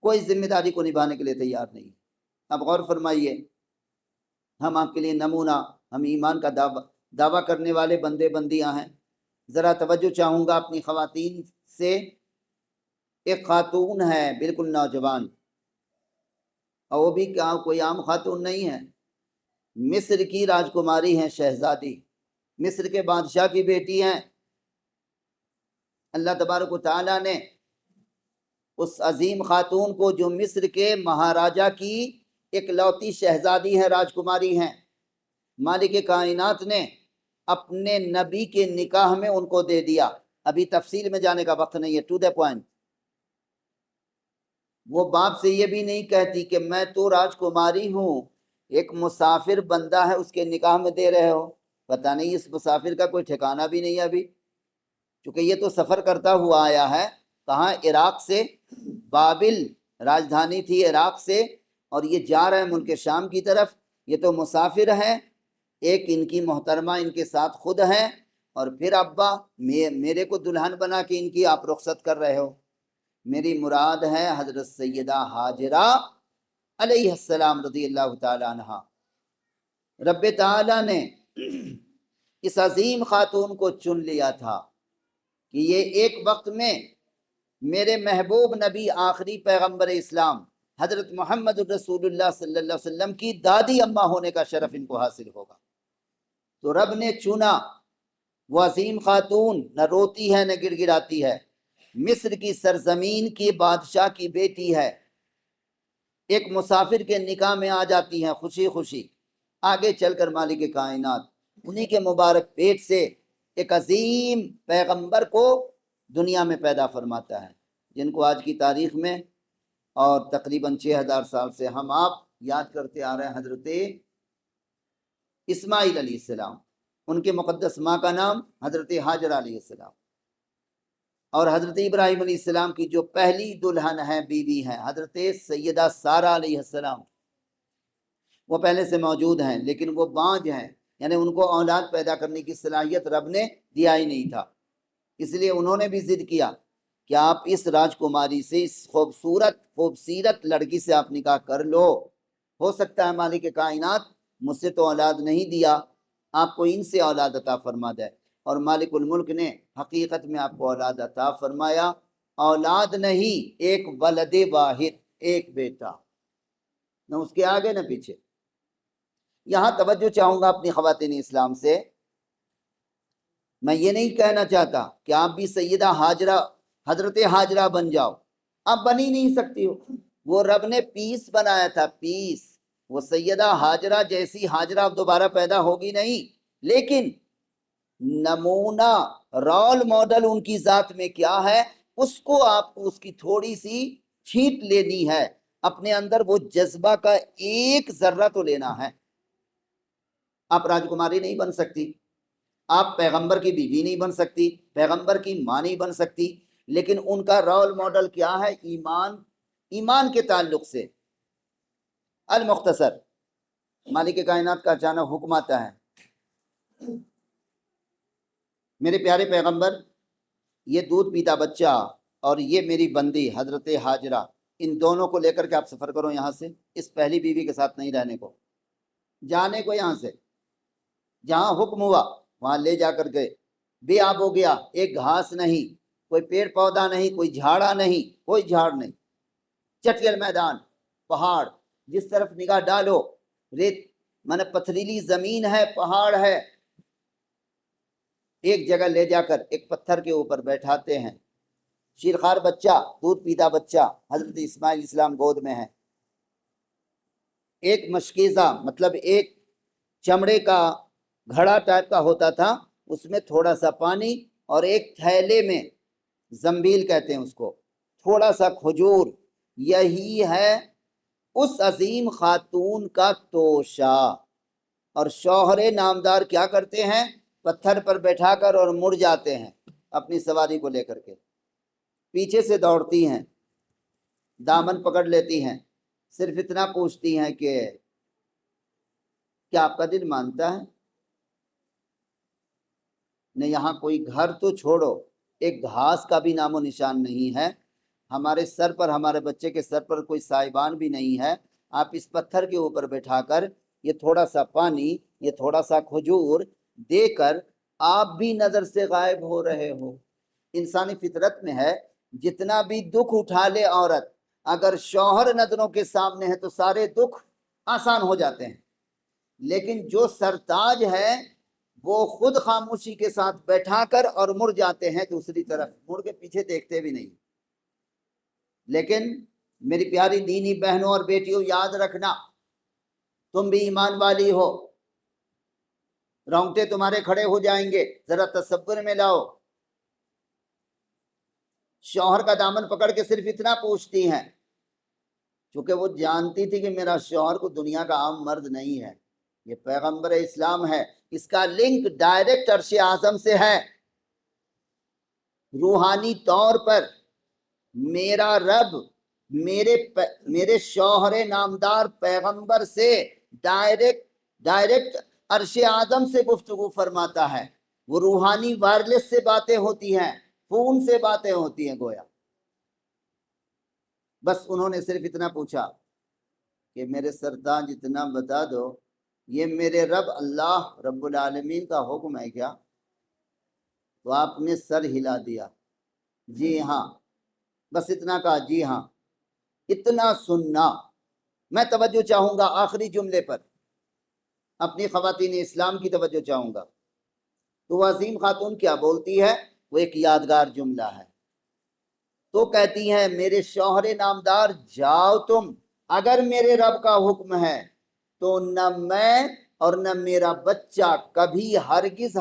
کوئی ذمہ داری کو نبھانے کے لیے تیار نہیں. اب غور فرمائیے، ہم آپ کے لیے نمونہ، ہم ایمان کا دعویٰ کرنے والے بندے بندیاں ہیں. ذرا توجہ چاہوں گا اپنی خواتین سے. ایک خاتون ہے بالکل نوجوان، اور وہ بھی کوئی عام خاتون نہیں ہے، مصر کی راجکماری ہیں، شہزادی، مصر کے بادشاہ کی بیٹی ہیں. اللہ تبارک و تعالیٰ نے اس عظیم خاتون کو، جو مصر کے مہاراجہ کی ایک لوتی شہزادی ہے، راجکماری ہیں، مالک کائنات نے اپنے نبی کے نکاح میں ان کو دے دیا. ابھی تفصیل میں جانے کا وقت نہیں ہے، ٹو دی پوائنٹ. وہ باپ سے یہ بھی نہیں کہتی کہ میں تو راجکماری ہوں، ایک مسافر بندہ ہے اس کے نکاح میں دے رہے ہو. پتہ نہیں اس مسافر کا کوئی ٹھکانہ بھی نہیں ہے ابھی، چونکہ یہ تو سفر کرتا ہوا آیا ہے. کہاں؟ عراق سے. بابل راجدھانی تھی عراق سے، اور یہ جا رہے ہیں ملک شام کی طرف. یہ تو مسافر ہیں. ایک ان کی محترمہ ان کے ساتھ خود ہیں، اور پھر ابا میرے کو دلہن بنا کے ان کی آپ رخصت کر رہے ہو. میری مراد ہے حضرت سیدہ ہاجرہ علیہ السلام رضی اللہ تعالیٰ عنہ. رب تعالیٰ نے اس عظیم خاتون کو چن لیا تھا کہ یہ ایک وقت میں میرے محبوب نبی، آخری پیغمبر اسلام حضرت محمد رسول اللہ صلی اللہ علیہ وسلم کی دادی اماں ہونے کا شرف ان کو حاصل ہوگا. تو رب نے چنا وہ عظیم خاتون، نہ روتی ہے نہ گڑ گڑاتی ہے، مصر کی سرزمین کی بادشاہ کی بیٹی ہے، ایک مسافر کے نکاح میں آ جاتی ہیں خوشی خوشی. آگے چل کر مالک کائنات انہی کے مبارک پیٹ سے ایک عظیم پیغمبر کو دنیا میں پیدا فرماتا ہے، جن کو آج کی تاریخ میں اور تقریباً 6000 سال سے ہم آپ یاد کرتے آ رہے ہیں، حضرت اسماعیل علیہ السلام. ان کے مقدس ماں کا نام حضرت ہاجرہ علیہ السلام، اور حضرت ابراہیم علیہ السلام کی جو پہلی دلہن ہے، بیوی ہیں، حضرت سیدہ سارہ علیہ السلام. وہ پہلے سے موجود ہیں لیکن وہ بانجھ ہیں، یعنی ان کو اولاد پیدا کرنے کی صلاحیت رب نے دیا ہی نہیں تھا، اس لیے انہوں نے بھی ضد کیا کہ آپ اس راجکماری سے، اس خوبصورت لڑکی سے آپ نکاح کر لو، ہو سکتا ہے مالک کائنات مجھ سے تو اولاد نہیں دیا، آپ کو ان سے اولاد عطا فرما دے۔ اور مالک الملک نے حقیقت میں آپ کو اولاد عطا فرمایا، اولاد نہیں، ایک ولد واحد، ایک بیٹا، نہ اس کے آگے نہ پیچھے۔ یہاں توجہ چاہوں گا اپنی خواتین اسلام سے، میں یہ نہیں کہنا چاہتا کہ آپ بھی سیدہ ہاجرہ، حضرت ہاجرہ بن جاؤ، آپ بن ہی نہیں سکتی ہو۔ وہ رب نے پیس بنایا تھا، پیس، وہ سیدہ ہاجرہ جیسی ہاجرہ اب دوبارہ پیدا ہوگی نہیں، لیکن نمونہ، رول ماڈل ان کی ذات میں کیا ہے، اس کو آپ کو اس کی تھوڑی سی چھینٹ لینی ہے، اپنے اندر وہ جذبہ کا ایک ذرہ تو لینا ہے۔ آپ راجکماری نہیں بن سکتی، آپ پیغمبر کی بیوی نہیں بن سکتی، پیغمبر کی ماں نہیں بن سکتی، لیکن ان کا رول ماڈل کیا ہے؟ ایمان، ایمان کے تعلق سے۔ المختصر، مالک کائنات کا اچانک حکم آتا ہے، میرے پیارے پیغمبر، یہ دودھ پیتا بچہ اور یہ میری بندی حضرت ہاجرہ، ان دونوں کو لے کر کے آپ سفر کرو یہاں سے، اس پہلی بیوی کے ساتھ نہیں رہنے کو، جانے کو یہاں سے، جہاں حکم ہوا وہاں لے جا کر گئے۔ بے آب ہو گیا، ایک گھاس نہیں، کوئی پیڑ پودا نہیں، کوئی جھاڑا نہیں، کوئی جھاڑ نہیں، چٹیل میدان، پہاڑ، جس طرف نگاہ ڈالو ریت، مانے پتھریلی زمین ہے، پہاڑ ہے۔ ایک جگہ لے جا کر ایک پتھر کے اوپر بیٹھاتے ہیں، شیرخوار بچہ، دودھ پیتا بچہ حضرت اسماعیل اسلام گود میں ہے، ایک مشکیزہ مطلب ایک چمڑے کا گھڑا ٹائپ کا ہوتا تھا، اس میں تھوڑا سا پانی، اور ایک تھیلے میں، زنبیل کہتے ہیں اس کو، تھوڑا سا کھجور، یہی ہے اس عظیم خاتون کا توشہ۔ اور شوہر نامدار کیا کرتے ہیں؟ پتھر پر بیٹھا کر اور مڑ جاتے ہیں اپنی سواری کو لے کر کے، پیچھے سے دوڑتی ہیں، دامن پکڑ لیتی ہیں، صرف اتنا پوچھتی ہیں کہ کیا آپ کا دل مانتا ہے؟ نہ یہاں کوئی گھر تو چھوڑو، ایک گھاس کا بھی نام و نشان نہیں ہے، ہمارے سر پر، ہمارے بچے کے سر پر کوئی سائبان بھی نہیں ہے، آپ اس پتھر کے اوپر بٹھا کر یہ تھوڑا سا پانی، یہ تھوڑا سا کھجور دے کر آپ بھی نظر سے غائب ہو رہے ہو۔ انسانی فطرت میں ہے، جتنا بھی دکھ اٹھا لے عورت، اگر شوہر نظروں کے سامنے ہے تو سارے دکھ آسان ہو جاتے ہیں، لیکن جو سرتاج ہے وہ خود خاموشی کے ساتھ بیٹھا کر اور مڑ جاتے ہیں دوسری طرف، مڑ کے پیچھے دیکھتے بھی نہیں۔ لیکن میری پیاری دینی بہنوں اور بیٹیوں، یاد رکھنا، تم بھی ایمان والی ہو، رونگٹے تمہارے کھڑے ہو جائیں گے، ذرا تصور میں لاؤ، شوہر کا دامن پکڑ کے صرف اتنا پوچھتی ہیں، چونکہ وہ جانتی تھی کہ میرا شوہر کو دنیا کا عام مرد نہیں ہے، یہ پیغمبر اسلام ہے، اس کا لنک ڈائریکٹ عرش اعظم سے ہے، روحانی طور پر میرا رب میرے شوہر نامدار پیغمبر سے ڈائریکٹ عرش اعظم سے گفتگو فرماتا ہے، وہ روحانی وائرلیس سے باتیں ہوتی ہیں، فون سے باتیں ہوتی ہیں گویا۔ بس انہوں نے صرف اتنا پوچھا کہ میرے سرتاج اتنا بتا دو، یہ میرے رب اللہ رب العالمین کا حکم ہے کیا؟ تو آپ نے سر ہلا دیا، جی ہاں، بس اتنا کہا، جی ہاں، اتنا سننا۔ میں توجہ چاہوں گا آخری جملے پر، اپنی خواتین اسلام کی توجہ چاہوں گا۔ تو وہ عظیم خاتون کیا بولتی ہے؟ وہ ایک یادگار جملہ ہے، تو کہتی ہیں میرے شوہر نامدار جاؤ تم، اگر میرے رب کا حکم ہے تو نہ میں اور نہ میرا بچہ کبھی ہرگز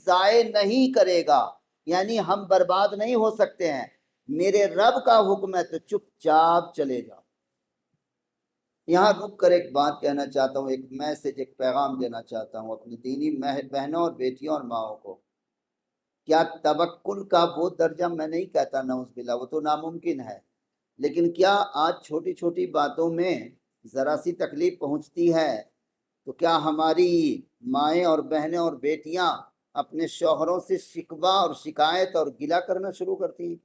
ضائع نہیں کرے گا، یعنی ہم برباد نہیں ہو سکتے ہیں، میرے رب کا حکم ہے تو چپ چاپ چلے جاؤ۔ یہاں رک کر ایک بات کہنا چاہتا ہوں، ایک میسج، ایک پیغام دینا چاہتا ہوں اپنی دینی بہنوں اور بیٹیوں اور ماؤں کو۔ کیا توکل کا وہ درجہ، میں نہیں کہتا نعوذ باللہ، وہ تو ناممکن ہے، لیکن کیا آج چھوٹی چھوٹی باتوں میں ذرا سی تکلیف پہنچتی ہے تو کیا ہماری مائیں اور بہنیں اور بیٹیاں اپنے شوہروں سے شکوہ اور شکایت اور گلہ کرنا شروع کرتی ہیں؟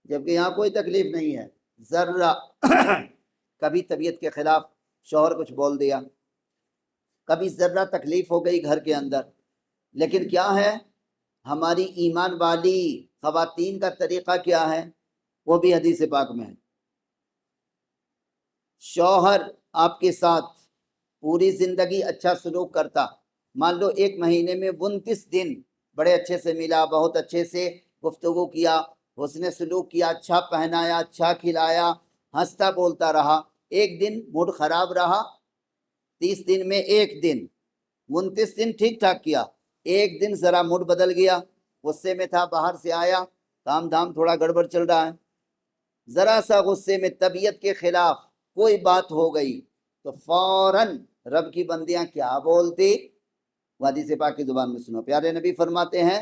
جبکہ یہاں کوئی تکلیف نہیں ہے ذرہ کبھی طبیعت کے خلاف شوہر کچھ بول دیا، کبھی ذرہ تکلیف ہو گئی گھر کے اندر، لیکن کیا ہے ہماری ایمان والی خواتین کا طریقہ کیا ہے، وہ بھی حدیث پاک میں ہے۔ شوہر آپ کے ساتھ پوری زندگی اچھا سلوک کرتا، مان لو ایک مہینے میں 29 دن بڑے اچھے سے ملا، بہت اچھے سے گفتگو کیا، حسن سلوک کیا، اچھا پہنایا، اچھا کھلایا، ہنستا بولتا رہا، ایک دن موڈ خراب رہا، 30 دن میں ایک دن، 29 دن ٹھیک ٹھاک کیا، ایک دن ذرا موڈ بدل گیا، غصے میں تھا، باہر سے آیا، کام دھام تھوڑا گڑبڑ چل رہا ہے، ذرا سا غصے میں طبیعت کے خلاف کوئی بات ہو گئی تو فوراً رب کی بندیاں کیا بولتی، حدیث پاک کی زبان میں سنو، پیارے نبی فرماتے ہیں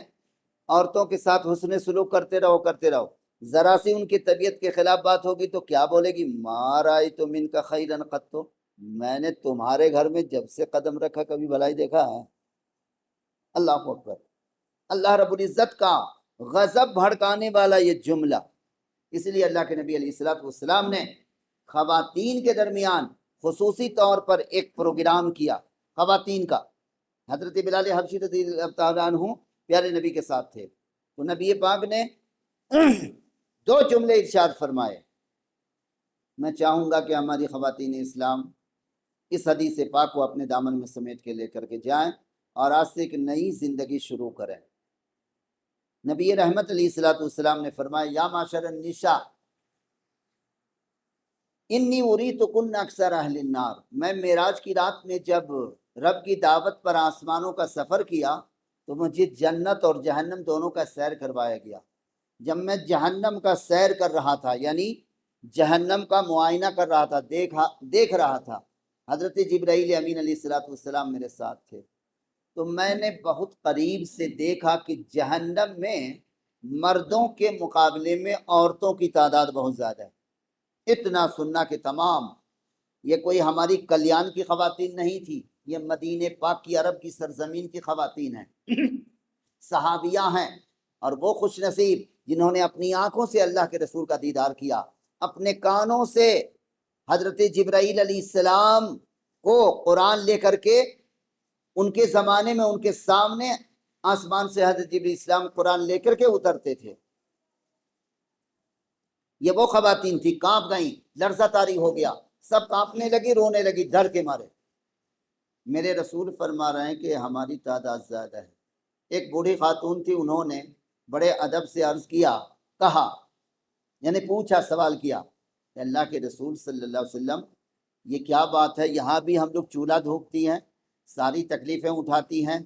عورتوں کے ساتھ حسن سلوک کرتے رہو کرتے رہو، ذرا سی ان کی طبیعت کے خلاف بات ہوگی تو کیا بولے گی، ما رأیت منک خیرا قط، میں نے تمہارے گھر میں جب سے قدم رکھا کبھی بھلائی دیکھا ہے۔ اللہ اکبر، اللہ رب العزت کا غضب بھڑکانے والا یہ جملہ، اس لیے اللہ کے نبی علیہ السلام نے خواتین کے درمیان خصوصی طور پر ایک پروگرام کیا خواتین کا۔ حضرت بلال حبشی رضی اللہ تعالیٰ عنہ پیارے نبی کے ساتھ تھے، تو نبی پاک نے 2 جملے ارشاد فرمائے، میں چاہوں گا کہ ہماری خواتین اسلام اس حدیث پاک کو اپنے دامن میں سمیٹ کے لے کر کے جائیں اور آج سے ایک نئی زندگی شروع کریں۔ نبی رحمت علیہ السلام نے فرمایا، یا معاشر النساء انی اریتکن اکثر اہل النار، میں معراج کی رات میں جب رب کی دعوت پر آسمانوں کا سفر کیا تو مجھے جنت اور جہنم دونوں کا سیر کروایا گیا۔ جب میں جہنم کا سیر کر رہا تھا، یعنی جہنم کا معائنہ کر رہا تھا، دیکھ رہا تھا، حضرت جبرائیل امین علیہ السلام میرے ساتھ تھے، تو میں نے بہت قریب سے دیکھا کہ جہنم میں مردوں کے مقابلے میں عورتوں کی تعداد بہت زیادہ ہے۔ اتنا سننا کہ تمام، یہ کوئی ہماری کلیان کی خواتین نہیں تھی، یہ مدینہ پاک کی عرب کی سرزمین کی خواتین ہیں، صحابیہ ہیں، اور وہ خوش نصیب جنہوں نے اپنی آنکھوں سے اللہ کے رسول کا دیدار کیا، اپنے کانوں سے حضرت جبرائیل علیہ السلام کو قرآن لے کر کے، ان کے زمانے میں ان کے سامنے آسمان سے حضرت جبرائیل السلام قرآن لے کر کے اترتے تھے۔ یہ وہ خواتین تھی، کانپ گئیں، لرزہ طاری ہو گیا، سب کانپنے لگی، رونے لگی ڈر کے مارے۔ میرے رسول فرما رہے ہیں کہ ہماری تعداد زیادہ ہے۔ ایک بوڑھی خاتون تھی، انہوں نے بڑے ادب سے عرض کیا، کہا، یعنی پوچھا، سوال کیا کہ اللہ کے رسول صلی اللہ علیہ وسلم یہ کیا بات ہے، یہاں بھی ہم لوگ چولہا دھوکتی ہیں، ساری تکلیفیں اٹھاتی ہیں،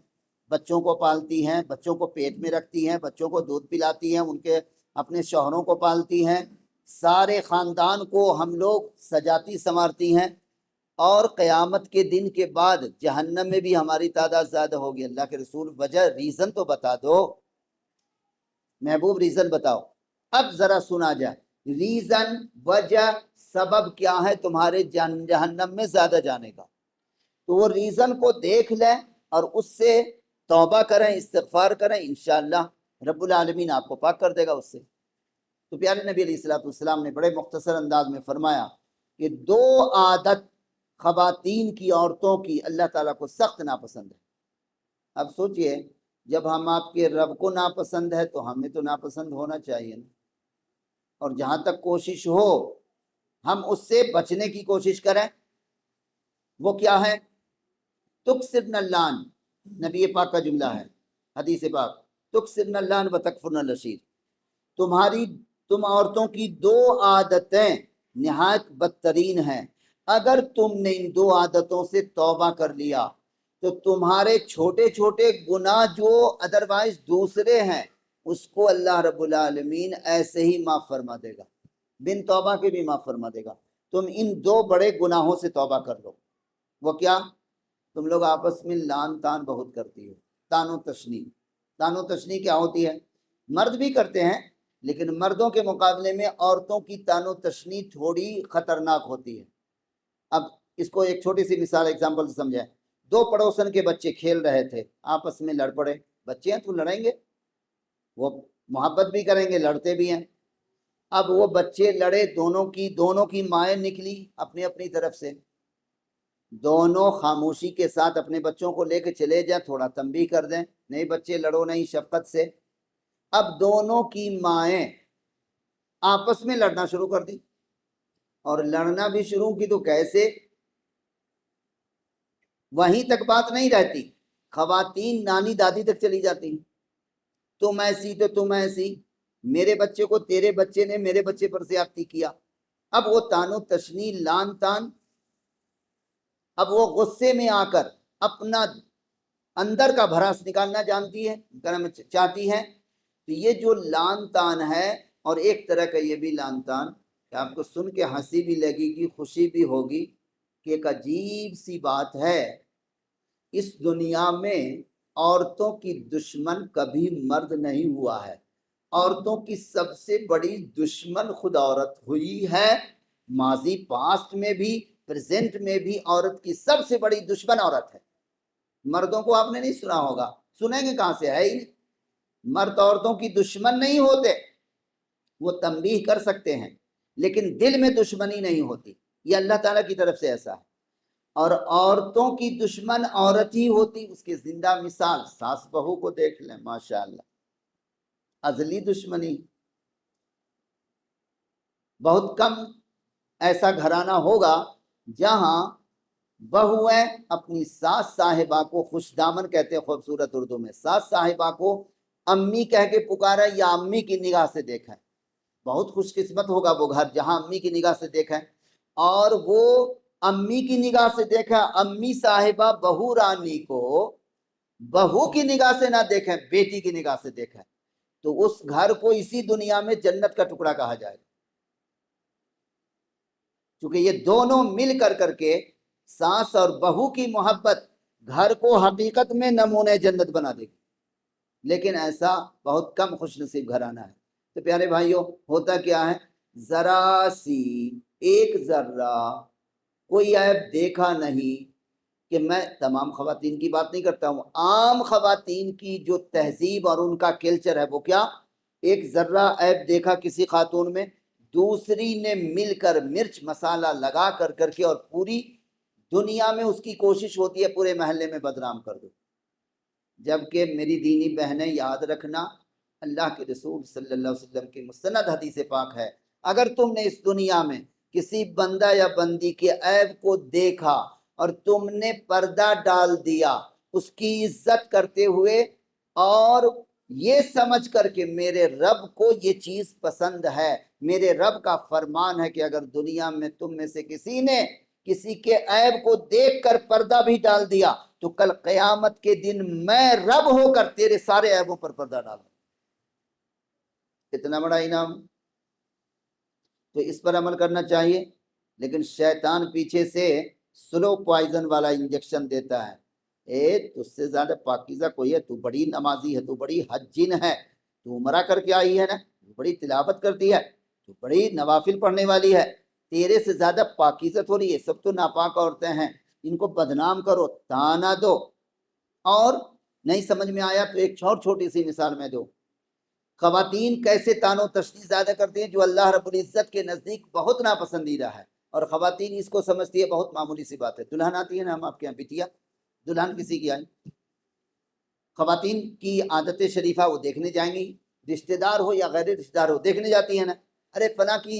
بچوں کو پالتی ہیں، بچوں کو پیٹ میں رکھتی ہیں، بچوں کو دودھ پلاتی ہیں، ان کے اپنے شوہروں کو پالتی ہیں، سارے خاندان کو ہم لوگ سجاتی سنوارتی ہیں، اور قیامت کے دن کے بعد جہنم میں بھی ہماری تعداد زیادہ ہوگی۔ اللہ کے رسول وجہ، ریزن تو بتا دو محبوب، ریزن بتاؤ۔ اب ذرا سنا جائے، ریزن، وجہ، سبب کیا ہے تمہارے جہنم میں زیادہ جانے کا، تو وہ ریزن کو دیکھ لیں اور اس سے توبہ کریں، استغفار کریں، انشاءاللہ رب العالمین آپ کو پاک کر دے گا اس سے۔ تو پیارے نبی علیہ السلام نے بڑے مختصر انداز میں فرمایا کہ 2 عادت خواتین کی، عورتوں کی اللہ تعالیٰ کو سخت ناپسند ہے۔ اب سوچئے، جب ہم آپ کے رب کو ناپسند ہے تو ہمیں تو ناپسند ہونا چاہیے نا، اور جہاں تک کوشش ہو ہم اس سے بچنے کی کوشش کریں۔ وہ کیا ہے؟ تکسرن اللعن، نبی پاک کا جملہ ہے، حدیث پاک، تکسرن اللعن و تکفرن العشیر، تم عورتوں کی 2 عادتیں نہایت بدترین ہیں، اگر تم نے ان 2 عادتوں سے توبہ کر لیا تو تمہارے چھوٹے چھوٹے گناہ جو ادروائز دوسرے ہیں اس کو اللہ رب العالمین ایسے ہی معاف فرما دے گا، بن توبہ کے بھی معاف فرما دے گا۔ تم ان 2 بڑے گناہوں سے توبہ کر لو۔ وہ کیا؟ تم لوگ آپس میں لان تان بہت کرتی ہو، تان و تشنیع۔ تان و تشنیع کیا ہوتی ہے؟ مرد بھی کرتے ہیں، لیکن مردوں کے مقابلے میں عورتوں کی تان و تشنیع تھوڑی خطرناک ہوتی ہے۔ اب اس کو ایک چھوٹی سی مثال، ایگزامپل سے سمجھیں۔ 2 پڑوسن کے بچے کھیل رہے تھے، آپس میں لڑ پڑے، بچے ہیں تو لڑیں گے، وہ محبت بھی کریں گے، لڑتے بھی ہیں۔ اب وہ بچے لڑے، دونوں کی مائیں نکلی اپنی اپنی طرف سے، دونوں خاموشی کے ساتھ اپنے بچوں کو لے کے چلے جائیں، تھوڑا تنبیہ کر دیں، نہیں بچے لڑو نہیں، شفقت سے۔ اب دونوں کی مائیں آپس میں لڑنا شروع کر دی، اور لڑنا بھی شروع کی تو کیسے، وہیں تک بات نہیں رہتی، خواتین نانی دادی تک چلی جاتی، تم ایسی تو تم ایسی، میرے بچے کو تیرے بچے نے میرے بچے پر زیادتی کیا۔ اب وہ تانو تشنی، لان تان، اب وہ غصے میں آ کر اپنا اندر کا بھراس نکالنا چاہتی ہے۔ تو یہ جو لان تان ہے، اور ایک طرح کا یہ بھی لان تان کہ آپ کو سن کے ہنسی بھی لگے گی، خوشی بھی ہوگی، کہ ایک عجیب سی بات ہے، اس دنیا میں عورتوں کی دشمن کبھی مرد نہیں ہوا ہے، عورتوں کی سب سے بڑی دشمن خود عورت ہوئی ہے، ماضی پاسٹ میں بھی پریزنٹ میں بھی عورت کی سب سے بڑی دشمن عورت ہے۔ مردوں کو آپ نے نہیں سنا ہوگا، سنیں گے کہاں سے، ہے ہی نہیں۔ مرد عورتوں کی دشمن نہیں ہوتے، وہ تنبیہ کر سکتے ہیں، لیکن دل میں دشمنی نہیں ہوتی، یہ اللہ تعالیٰ کی طرف سے ایسا ہے۔ اور عورتوں کی دشمن عورت ہی ہوتی، اس کی زندہ مثال ساس بہو کو دیکھ لیں، ماشاءاللہ، ازلی دشمنی۔ بہت کم ایسا گھرانہ ہوگا جہاں بہویں اپنی ساس صاحبہ کو، خوش دامن کہتے ہیں خوبصورت اردو میں، ساس صاحبہ کو امی کہہ کے پکارا یا امی کی نگاہ سے دیکھیں۔ بہت خوش قسمت ہوگا وہ گھر جہاں امی کی نگاہ سے دیکھیں، اور وہ امی کی نگاہ سے دیکھیں، امی صاحبہ بہو رانی کو بہو کی نگاہ سے نہ دیکھیں، بیٹی کی نگاہ سے دیکھیں، تو اس گھر کو اسی دنیا میں جنت کا ٹکڑا کہا جائے گا، کیونکہ یہ دونوں مل کر کے ساس اور بہو کی محبت گھر کو حقیقت میں نمونہ جنت بنا دے گی۔ لیکن ایسا بہت کم خوش نصیب گھرانہ ہے۔ تو پیارے بھائیوں، ہوتا کیا ہے، ذرا سی ایک ذرہ کوئی عیب دیکھا نہیں، کہ میں تمام خواتین کی بات نہیں کرتا ہوں، عام خواتین کی جو تہذیب اور ان کا کلچر ہے وہ کیا، ایک ذرہ عیب دیکھا کسی خاتون میں، دوسری نے مل کر مرچ مسالہ لگا کر کے، اور پوری دنیا میں اس کی کوشش ہوتی ہے پورے محلے میں بدنام کر دو۔ جبکہ میری دینی بہنیں یاد رکھنا، اللہ کے رسول صلی اللہ علیہ وسلم کی مستند حدیث پاک ہے، اگر تم نے اس دنیا میں کسی بندہ یا بندی کے عیب کو دیکھا اور تم نے پردہ ڈال دیا اس کی عزت کرتے ہوئے، اور یہ سمجھ کر کہ میرے رب کو یہ چیز پسند ہے، میرے رب کا فرمان ہے کہ اگر دنیا میں تم میں سے کسی نے کسی کے عیب کو دیکھ کر پردہ بھی ڈال دیا تو کل قیامت کے دن میں رب ہو کر تیرے سارے عیبوں پر پردہ ڈالوں۔ اتنا بڑا انعام، تو اس پر عمل کرنا چاہیے۔ لیکن شیطان پیچھے سے سلو پوائزن والا انجیکشن دیتا ہے، تجھ سے زیادہ پاکیزہ کوئی ہے، تو بڑی نمازی ہے، تو بڑی حجین ہے، تو عمرہ کر کے آئی ہے نا، تو بڑی تلاوت کرتی ہے، تو بڑی نوافل پڑھنے والی ہے، تیرے سے زیادہ پاکیزہ تھوڑی ہے، سب تو ناپاک عورتیں ہیں، ان کو بدنام کرو، تانا دو۔ اور نہیں سمجھ میں آیا تو ایک چھوٹی سی مثال میں دو، خواتین کیسے تانو تشنیع زیادہ کرتی ہیں، جو اللہ رب العزت کے نزدیک بہت ناپسندیدہ ہے، اور خواتین اس کو سمجھتی ہے بہت معمولی سی بات ہے۔ دلہن آتی ہے نا، ہم آپ کے یہاں بٹیا دلہن کسی کی آئی، خواتین کی عادت شریفہ وہ دیکھنے جائیں گی، رشتہ دار ہو یا غیر رشتہ دار ہو دیکھنے جاتی ہے نا، ارے فلاں کی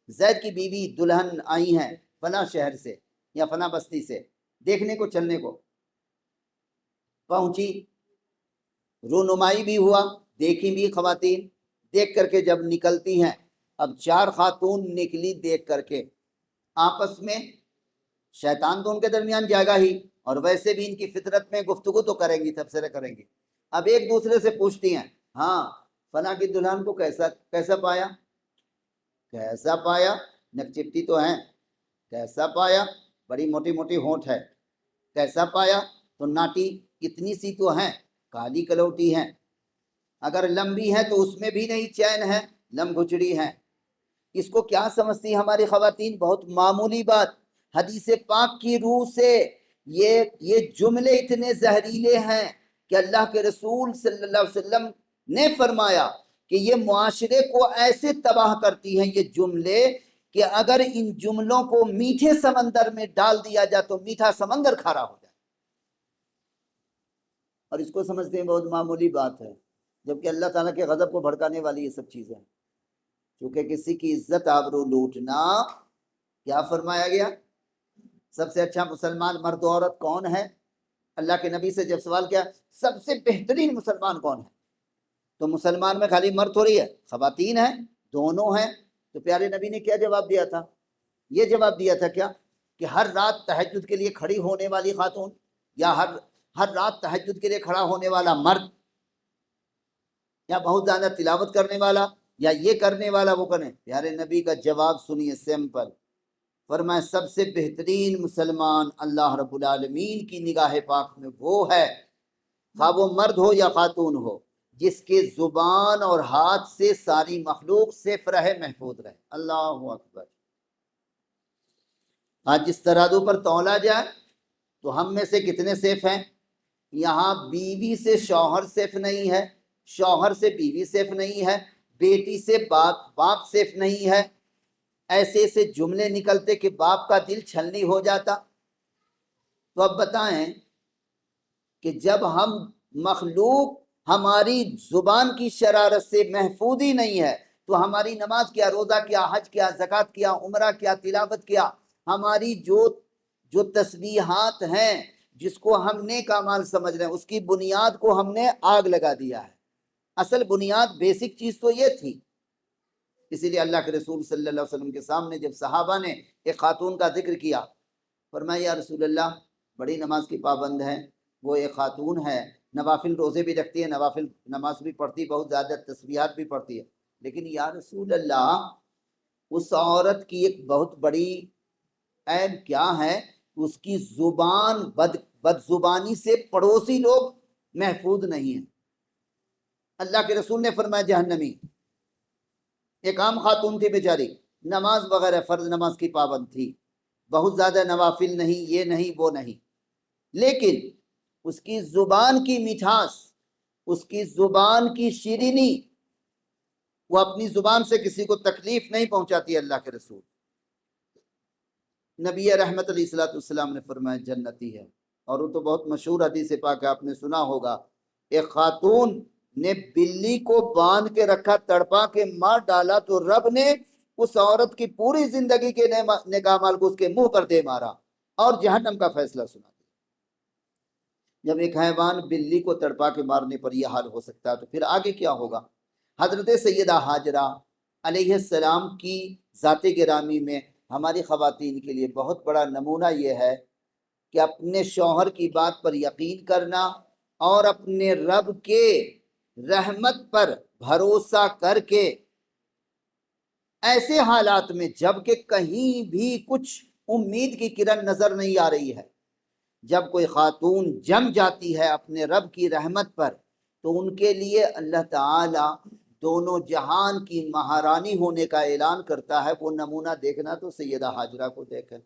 زید کی بیوی دلہن آئی ہیں فلاں شہر سے یا فلاں بستی سے، دیکھنے کو چلنے کو پہنچی، رونمائی بھی ہوا، دیکھی بھی خواتین، دیکھ کر کے جب نکلتی ہیں، اب 4 خاتون نکلی دیکھ کر کے، آپس میں شیطان تو ان کے درمیان جائے گا ہی، اور ویسے بھی ان کی فطرت میں گفتگو تو کریں گی، تبصرے کریں گی، اب ایک دوسرے سے پوچھتی ہیں، ہاں فلاں کی دلہن کو کیسا پایا، کیسا پایا، نک چپٹی تو ہیں، کیسا پایا، بڑی موٹی موٹی ہونٹ ہے، کیسا پایا، تو ناٹی اتنی سی تو ہیں، کالی کلوٹی ہیں، اگر لمبی ہے تو اس میں بھی نہیں چین ہے، لم گھچڑی ہیں۔ اس کو کیا سمجھتی ہماری خواتین، بہت معمولی بات۔ حدیث پاک کی روح سے یہ جملے اتنے زہریلے ہیں کہ اللہ کے رسول صلی اللہ علیہ وسلم نے فرمایا کہ یہ معاشرے کو ایسے تباہ کرتی ہیں یہ جملے کہ اگر ان جملوں کو میٹھے سمندر میں ڈال دیا جائے تو میٹھا سمندر کھارا ہو جائے، اور اس کو سمجھتے ہیں بہت معمولی بات ہے، جبکہ اللہ تعالیٰ کے غضب کو بھڑکانے والی یہ سب چیزیں ہیں۔ چونکہ کسی کی عزت آبرو لوٹنا، کیا فرمایا گیا؟ سب سے اچھا مسلمان مرد و عورت کون ہے؟ اللہ کے نبی سے جب سوال کیا سب سے بہترین مسلمان کون ہے، تو مسلمان میں خالی مرد تھوڑی ہے، خواتین ہیں، دونوں ہیں۔ تو پیارے نبی نے کیا جواب دیا تھا؟ یہ جواب دیا تھا کیا کہ ہر رات تہجد کے لیے کھڑی ہونے والی خاتون، یا ہر رات تہجد کے لیے کھڑا ہونے والا مرد، یا بہت زیادہ تلاوت کرنے والا، یا یہ کرنے والا وہ کرنے؟ پیارے نبی کا جواب سنیے، سمپل، فرمایا سب سے بہترین مسلمان اللہ رب العالمین کی نگاہ پاک میں وہ ہے، خواہ وہ مرد ہو یا خاتون ہو، جس کے زبان اور ہاتھ سے ساری مخلوق صفر رہے، محفوظ رہے۔ اللہ اکبر۔ آج جس ترازو پر تولا جائے تو ہم میں سے کتنے سیف ہیں؟ یہاں بیوی سے شوہر سیف نہیں ہے، شوہر سے بیوی سیف نہیں ہے، بیٹی سے باپ سیف نہیں ہے۔ ایسے ایسے جملے نکلتے کہ باپ کا دل چھلنی ہو جاتا۔ تو اب بتائیں کہ جب ہم مخلوق ہماری زبان کی شرارت سے محفوظ ہی نہیں ہے تو ہماری نماز کیا، روزہ کیا، حج کیا، زکوٰۃ کیا، عمرہ کیا، تلاوت کیا، ہماری جو تسبیحات ہیں جس کو ہم نیک اعمال سمجھ رہے ہیں، اس کی بنیاد کو ہم نے آگ لگا دیا ہے۔ اصل بنیاد بیسک چیز تو یہ تھی۔ اسی لیے اللہ کے رسول صلی اللہ علیہ وسلم کے سامنے جب صحابہ نے ایک خاتون کا ذکر کیا، فرمایا یا رسول اللہ بڑی نماز کی پابند ہے، وہ ایک خاتون ہے، نوافل روزے بھی رکھتی ہے، نوافل نماز بھی پڑھتی، بہت زیادہ تسبیحات بھی پڑھتی ہے، لیکن یا رسول اللہ اس عورت کی ایک بہت بڑی عیب کیا ہے؟ اس کی زبان بد زبانی سے پڑوسی لوگ محفوظ نہیں ہیں۔ اللہ کے رسول نے فرمایا جہنمی۔ ایک عام خاتون تھی بیچاری، نماز وغیرہ فرض نماز کی پابند تھی، بہت زیادہ نوافل نہیں، یہ نہیں وہ نہیں، لیکن اس کی زبان کی مٹھاس، اس کی زبان کی شیرینی، وہ اپنی زبان سے کسی کو تکلیف نہیں پہنچاتی۔ اللہ کے رسول نبی رحمت علیہ الصلوۃ والسلام نے فرمایا جنتی ہے۔ اور وہ تو بہت مشہور حدیث پاک ہے، آپ نے سنا ہوگا، ایک خاتون نے بلی کو باندھ کے رکھا، تڑپا کے مار ڈالا تو رب نے اس عورت کی پوری زندگی کے نیک اعمال کو اس کے منہ پر دے مارا اور جہنم کا فیصلہ سنا دیا۔ جب ایک حیوان بلی کو تڑپا کے مارنے پر یہ حال ہو سکتا ہے تو پھر آگے کیا ہوگا؟ حضرت سیدہ ہاجرہ علیہ السلام کی ذات گرامی میں ہماری خواتین کے لیے بہت بڑا نمونہ یہ ہے کہ اپنے شوہر کی بات پر یقین کرنا اور اپنے رب کے رحمت پر بھروسہ کر کے ایسے حالات میں جب کہ کہیں بھی کچھ امید کی کرن نظر نہیں آ رہی ہے، جب کوئی خاتون جم جاتی ہے اپنے رب کی رحمت پر تو ان کے لیے اللہ تعالی دونوں جہان کی مہارانی ہونے کا اعلان کرتا ہے۔ وہ نمونہ دیکھنا تو سیدہ ہاجرہ کو دیکھیں۔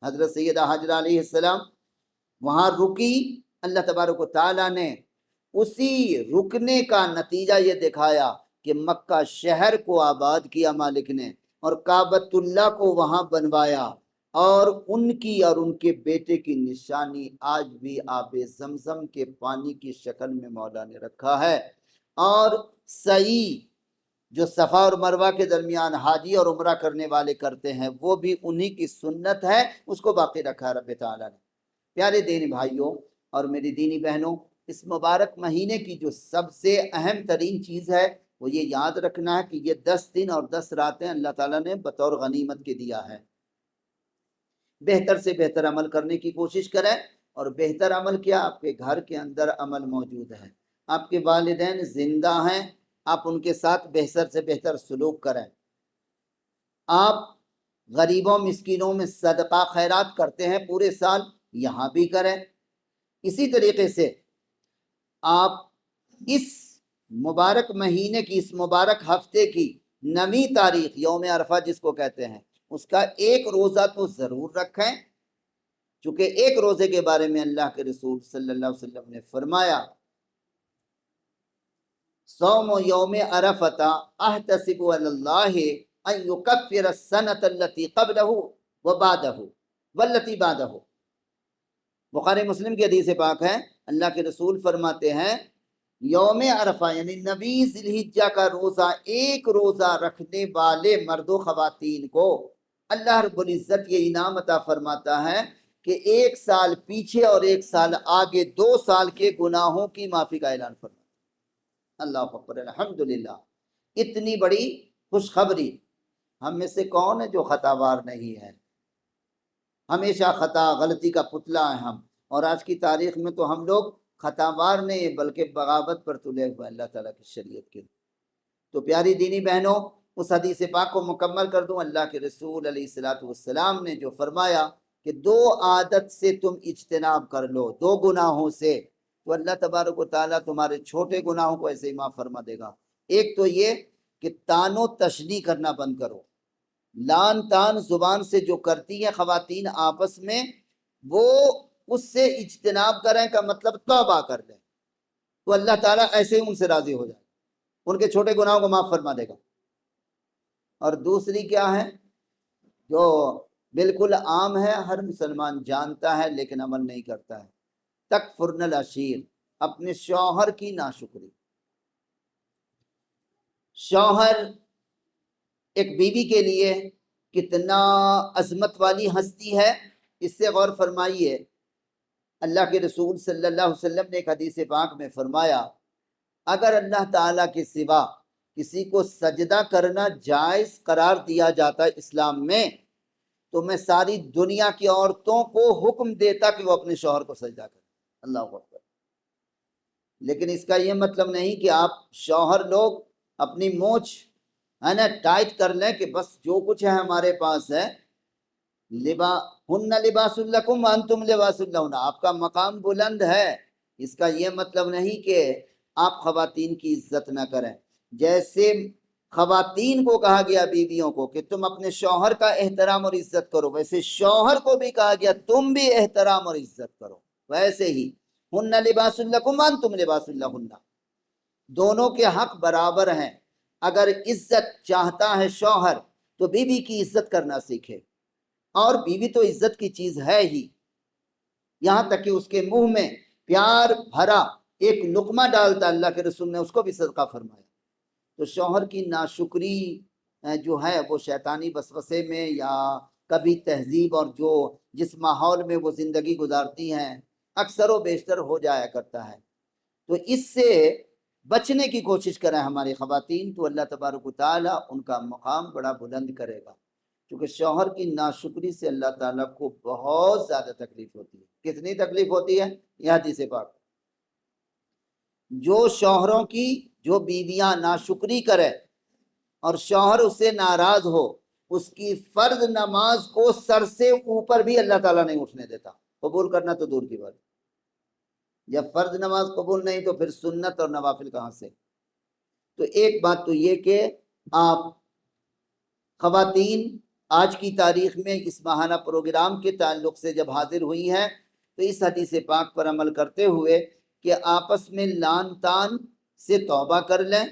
حضرت سیدہ ہاجرہ علیہ السلام وہاں رکی، اللہ تبارک و تعالیٰ نے اسی رکنے کا نتیجہ یہ دکھایا کہ مکہ شہر کو آباد کیا مالک نے، اور کعبۃ اللہ کو وہاں بنوایا، اور ان کی اور ان کے بیٹے کی نشانی آج بھی آب زمزم کے پانی کی شکل میں مولا نے رکھا ہے۔ اور سعی جو صفا اور مروہ کے درمیان حاجی اور عمرہ کرنے والے کرتے ہیں، وہ بھی انہی کی سنت ہے، اس کو باقی رکھا ہے رب تعالیٰ نے۔ پیارے دینی بھائیوں اور میری دینی بہنوں، اس مبارک مہینے کی جو سب سے اہم ترین چیز ہے وہ یہ یاد رکھنا ہے کہ یہ 10 دن اور 10 راتیں اللہ تعالیٰ نے بطور غنیمت کے دیا ہے۔ بہتر سے بہتر عمل کرنے کی کوشش کریں، اور بہتر عمل کیا؟ آپ کے گھر کے اندر عمل موجود ہے، آپ کے والدین زندہ ہیں، آپ ان کے ساتھ بہتر سے بہتر سلوک کریں، آپ غریبوں مسکینوں میں صدقہ خیرات کرتے ہیں پورے سال، یہاں بھی کریں۔ اسی طریقے سے آپ اس مبارک مہینے کی، اس مبارک ہفتے کی 9ویں تاریخ یوم عرفہ جس کو کہتے ہیں، اس کا ایک روزہ تو ضرور رکھیں، چونکہ ایک روزے کے بارے میں اللہ کے رسول صلی اللہ علیہ وسلم نے فرمایا صوم یوم عرفۃ احتسب علی اللہ ان یکفر السنۃ التي قبلہ وبعدہ والتي بعدہ۔ بخاری مسلم کی حدیث پاک ہے، اللہ کے رسول فرماتے ہیں یوم عرفہ یعنی نویں ذی الحجہ کا روزہ، ایک روزہ رکھنے والے مرد و خواتین کو اللہ رب العزت یہ انعام عطا فرماتا ہے کہ ایک سال پیچھے اور ایک سال آگے 2 سال کے گناہوں کی معافی کا اعلان فرماتا ہے۔ اللہ اکبر، الحمدللہ، اتنی بڑی خوشخبری۔ ہم میں سے کون ہے جو خطا وار نہیں ہے؟ ہمیشہ خطا غلطی کا پتلا ہے ہم، اور آج کی تاریخ میں تو ہم لوگ خطا وار نہیں بلکہ بغاوت پر تلے ہوئے اللہ تعالیٰ کی شریعت کے۔ تو پیاری دینی بہنوں، اس حدیث پاک کو مکمل کر دوں۔ اللہ کے رسول علیہ الصلوۃ والسلام نے جو فرمایا کہ 2 عادت سے تم اجتناب کر لو، 2 گناہوں سے، تو اللہ تبارک و تعالیٰ تمہارے چھوٹے گناہوں کو ایسے ہی معاف فرما دے گا۔ ایک تو یہ کہ تان و تشنیع کرنا بند کرو۔ لان تان زبان سے جو کرتی ہیں خواتین آپس میں، وہ اس سے اجتناب کریں کا مطلب توبہ کر لیں، تو اللہ تعالیٰ ایسے ہی ان سے راضی ہو جائے، ان کے چھوٹے گناہوں کو معاف فرما دے گا۔ اور دوسری کیا ہے جو بالکل عام ہے، ہر مسلمان جانتا ہے لیکن عمل نہیں کرتا ہے، تکفرن العشیر، اپنے شوہر کی ناشکری۔ شوہر ایک بیوی کے لیے کتنا عظمت والی ہستی ہے، اس سے غور فرمائیے۔ اللہ کے رسول صلی اللہ علیہ وسلم نے ایک حدیث پاک میں فرمایا اگر اللہ تعالیٰ کے سوا کسی کو سجدہ کرنا جائز قرار دیا جاتا ہے اسلام میں، تو میں ساری دنیا کی عورتوں کو حکم دیتا کہ وہ اپنے شوہر کو سجدہ کریں۔ اللہ اکبر۔ لیکن اس کا یہ مطلب نہیں کہ آپ شوہر لوگ اپنی مونچھ ہے نا ٹائٹ کر لیں کہ بس جو کچھ ہے ہمارے پاس ہے، ہن لباس لکم وانتم لباس لہن، آپ کا مقام بلند ہے۔ اس کا یہ مطلب نہیں کہ آپ خواتین کی عزت نہ کریں۔ جیسے خواتین کو کہا گیا بیویوں کو کہ تم اپنے شوہر کا احترام اور عزت کرو، ویسے شوہر کو بھی کہا گیا تم بھی احترام اور عزت کرو۔ ویسے ہی ہن لباس لکم وانتم لباس لہن، دونوں کے حق برابر ہیں۔ اگر عزت چاہتا ہے شوہر تو بیوی کی عزت کرنا سیکھے، اور بیوی تو عزت کی چیز ہے ہی، یہاں تک کہ اس کے منہ میں پیار بھرا ایک لقمہ ڈالتا اللہ کے رسول نے اس کو بھی صدقہ فرمایا۔ تو شوہر کی ناشکری جو ہے وہ شیطانی وسوسے میں یا کبھی تہذیب اور جس ماحول میں وہ زندگی گزارتی ہیں اکثر و بیشتر ہو جایا کرتا ہے۔ تو اس سے بچنے کی کوشش کریں ہماری خواتین، تو اللہ تبارک و تعالیٰ ان کا مقام بڑا بلند کرے گا، کیونکہ شوہر کی ناشکری سے اللہ تعالیٰ کو بہت زیادہ تکلیف ہوتی ہے۔ کتنی تکلیف ہوتی ہے؟ یہ حدیث پاک، جو شوہروں کی جو بیویاں ناشکری کرے اور شوہر اس سے ناراض ہو، اس کی فرض نماز کو سر سے اوپر بھی اللہ تعالیٰ نہیں اٹھنے دیتا، قبول کرنا تو دور کی بات۔ جب فرض نماز قبول نہیں تو پھر سنت اور نوافل کہاں سے؟ تو ایک بات تو یہ کہ آپ خواتین آج کی تاریخ میں اس ماہانہ پروگرام کے تعلق سے جب حاضر ہوئی ہیں تو اس حدیث پاک پر عمل کرتے ہوئے کہ آپس میں لان تان سے توبہ کر لیں،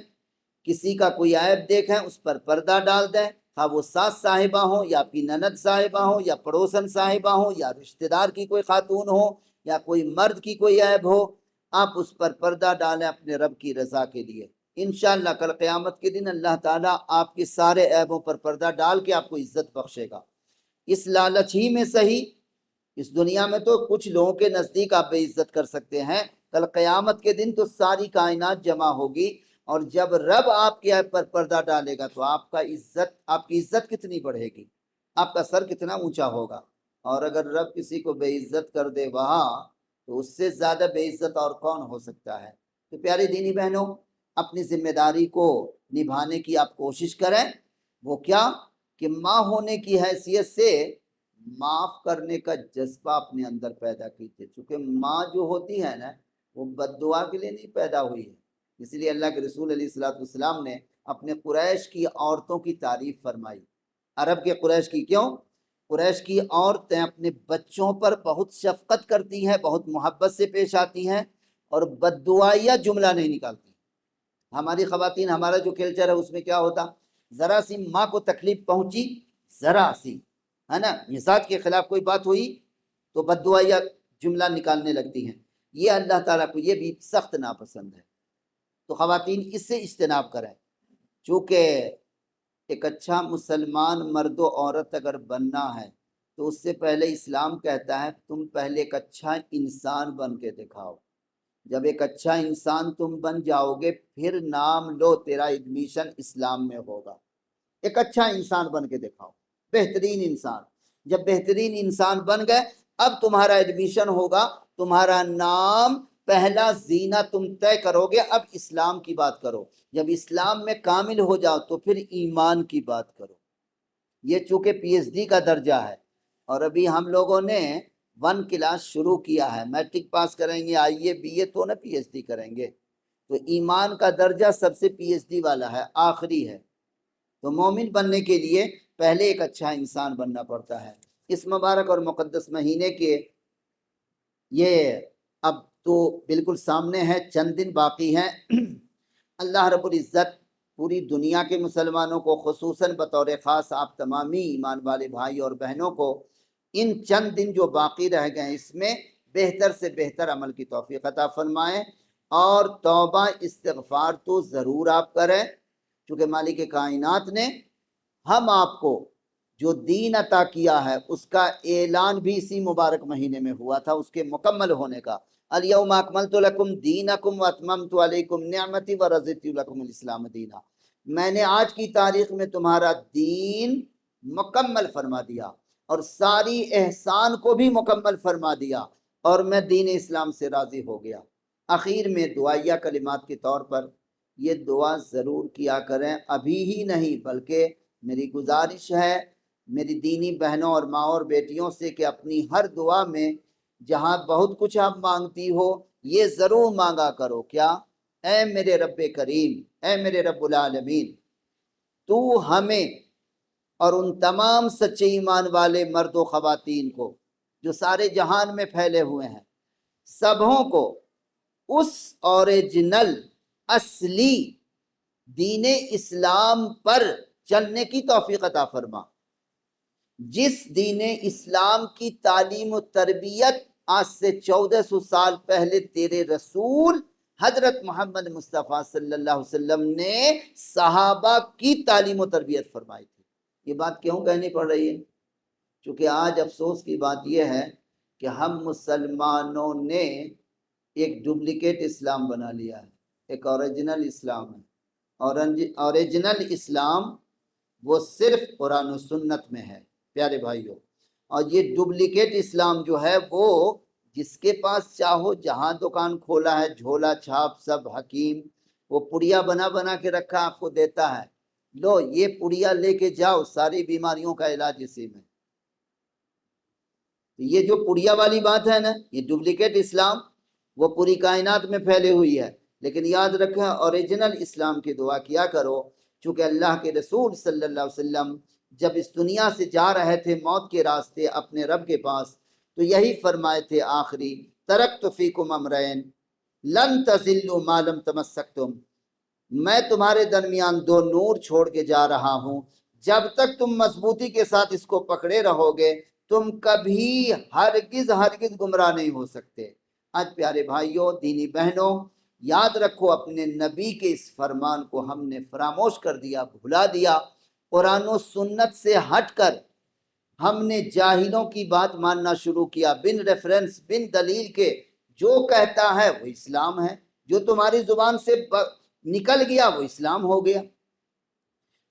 کسی کا کوئی عیب دیکھیں اس پر پردہ ڈال دیں، ہاں وہ ساس صاحبہ ہوں یا اپنی نند صاحبہ ہوں یا پڑوسن صاحبہ ہوں یا رشتہ دار کی کوئی خاتون ہو یا کوئی مرد کی کوئی عیب ہو، آپ اس پر پردہ ڈالیں اپنے رب کی رضا کے لیے۔ انشاءاللہ کل قیامت کے دن اللہ تعالیٰ آپ کے سارے عیبوں پر پردہ ڈال کے آپ کو عزت بخشے گا۔ اس لالچ ہی میں صحیح، اس دنیا میں تو کچھ لوگوں کے نزدیک آپ بے عزت کر سکتے ہیں، کل قیامت کے دن تو ساری کائنات جمع ہوگی، اور جب رب آپ کے عیب پر پردہ ڈالے گا تو آپ کی عزت کتنی بڑھے گی، آپ کا سر کتنا اونچا ہوگا۔ اور اگر رب کسی کو بے عزت کر دے وہاں، تو اس سے زیادہ بے عزت اور کون ہو سکتا ہے؟ تو پیاری دینی بہنوں، اپنی ذمہ داری کو نبھانے کی آپ کوشش کریں۔ وہ کیا کہ ماں ہونے کی حیثیت سے معاف کرنے کا جذبہ اپنے اندر پیدا کیجیے، چونکہ ماں جو ہوتی ہے نا وہ بد دعا کے لیے نہیں پیدا ہوئی ہے۔ اس لیے اللہ کے رسول علیہ الصلوۃ والسلام نے اپنے قریش کی عورتوں کی تعریف فرمائی۔ عرب کے قریش کی کیوں؟ قریش کی عورتیں اپنے بچوں پر بہت شفقت کرتی ہیں، بہت محبت سے پیش آتی ہیں، اور بد دعائیہ جملہ نہیں نکالتی۔ ہماری خواتین، ہمارا جو کلچر ہے اس میں کیا ہوتا، ذرا سی ماں کو تکلیف پہنچی، ذرا سی، ہے نا، مزاج کے خلاف کوئی بات ہوئی تو بد دعا یا جملہ نکالنے لگتی ہیں. یہ اللہ تعالیٰ کو یہ بھی سخت ناپسند ہے. تو خواتین اس سے اجتناب کریں. چونکہ ایک اچھا مسلمان مرد و عورت اگر بننا ہے تو اس سے پہلے اسلام کہتا ہے تم پہلے ایک اچھا انسان بن کے دکھاؤ. جب ایک اچھا انسان تم بن جاؤ گے پھر نام لو تیرا ایڈمیشن اسلام میں ہوگا. ایک اچھا انسان بن کے دکھاؤ، بہترین انسان. جب بہترین انسان بن گئے اب تمہارا ایڈمیشن ہوگا، تمہارا نام پہلا زینہ تم طے کرو گے. اب اسلام کی بات کرو. جب اسلام میں کامل ہو جاؤ تو پھر ایمان کی بات کرو. یہ چونکہ پی ایچ ڈی کا درجہ ہے اور ابھی ہم لوگوں نے 1 کلاس شروع کیا ہے. میٹرک پاس کریں گے، آئیے بی اے تو نہ پی ایچ ڈی کریں گے. تو ایمان کا درجہ سب سے پی ایچ ڈی والا ہے، آخری ہے. تو مومن بننے کے لیے پہلے ایک اچھا انسان بننا پڑتا ہے. اس مبارک اور مقدس مہینے کے یہ اب تو بالکل سامنے ہے، چند دن باقی ہیں. اللہ رب العزت پوری دنیا کے مسلمانوں کو، خصوصاً بطور خاص آپ تمامی ایمان والے بھائی اور بہنوں کو ان چند دن جو باقی رہ گئے اس میں بہتر سے بہتر عمل کی توفیق عطا فرمائیں. اور توبہ استغفار تو ضرور آپ کریں، چونکہ مالک کائنات نے ہم آپ کو جو دین عطا کیا ہے اس کا اعلان بھی اسی مبارک مہینے میں ہوا تھا، اس کے مکمل ہونے کا. الیوم اکملت لکم دینکم واتممت علیکم نعمتی ورضیت لکم الاسلام دینا. میں نے آج کی تاریخ میں تمہارا دین مکمل فرما دیا اور ساری احسان کو بھی مکمل فرما دیا اور میں دین اسلام سے راضی ہو گیا. اخیر میں دعائیہ کلمات کے طور پر یہ دعا ضرور کیا کریں، ابھی ہی نہیں بلکہ میری گزارش ہے میری دینی بہنوں اور ماں اور بیٹیوں سے کہ اپنی ہر دعا میں جہاں بہت کچھ آپ مانگتی ہو یہ ضرور مانگا کرو. کیا؟ اے میرے رب کریم، اے میرے رب العالمین، تو ہمیں اور ان تمام سچے ایمان والے مرد و خواتین کو جو سارے جہان میں پھیلے ہوئے ہیں سبوں کو اس اوریجنل اصلی دین اسلام پر چلنے کی توفیق عطا فرما جس دین اسلام کی تعلیم و تربیت آج سے 1400 سال پہلے تیرے رسول حضرت محمد مصطفیٰ صلی اللہ علیہ وسلم نے صحابہ کی تعلیم و تربیت فرمائی تھی. یہ بات کیوں کہنی پڑ رہی ہے؟ چونکہ آج افسوس کی بات یہ ہے کہ ہم مسلمانوں نے ایک ڈپلیکیٹ اسلام بنا لیا ہے. ایک اوریجنل اسلام ہے. اوریجنل اسلام وہ صرف قرآن و سنت میں ہے پیارے بھائیوں. اور یہ ڈپلیکیٹ اسلام جو ہے وہ جس کے پاس چاہو جہاں دکان کھولا ہے جھولا چھاپ سب حکیم وہ پڑیا بنا بنا کے رکھا آپ کو دیتا ہے، لو یہ پڑیا لے کے جاؤ ساری بیماریوں کا علاج اسی میں. یہ جو پڑیا والی بات ہے نا، یہ ڈپلیکیٹ اسلام وہ پوری کائنات میں پھیلی ہوئی ہے. لیکن یاد رکھیں اوریجنل اسلام کی دعا کیا کرو. چونکہ اللہ کے رسول صلی اللہ علیہ وسلم جب اس دنیا سے جا رہے تھے موت کے راستے اپنے رب کے پاس تو یہی فرمائے تھے آخری، ترکت فیکم امرین لن تضلوا ما لم تمسکتم. میں تمہارے درمیان 2 نور چھوڑ کے جا رہا ہوں، جب تک تم مضبوطی کے ساتھ اس کو پکڑے رہو گے تم کبھی ہرگز گمراہ نہیں ہو سکتے. آج پیارے بھائیوں دینی بہنوں یاد رکھو اپنے نبی کے اس فرمان کو ہم نے فراموش کر دیا، بھلا دیا. قرآن و سنت سے ہٹ کر ہم نے جاہلوں کی بات ماننا شروع کیا، بن ریفرنس بن دلیل کے. جو کہتا ہے وہ اسلام ہے، جو تمہاری زبان سے نکل گیا وہ اسلام ہو گیا.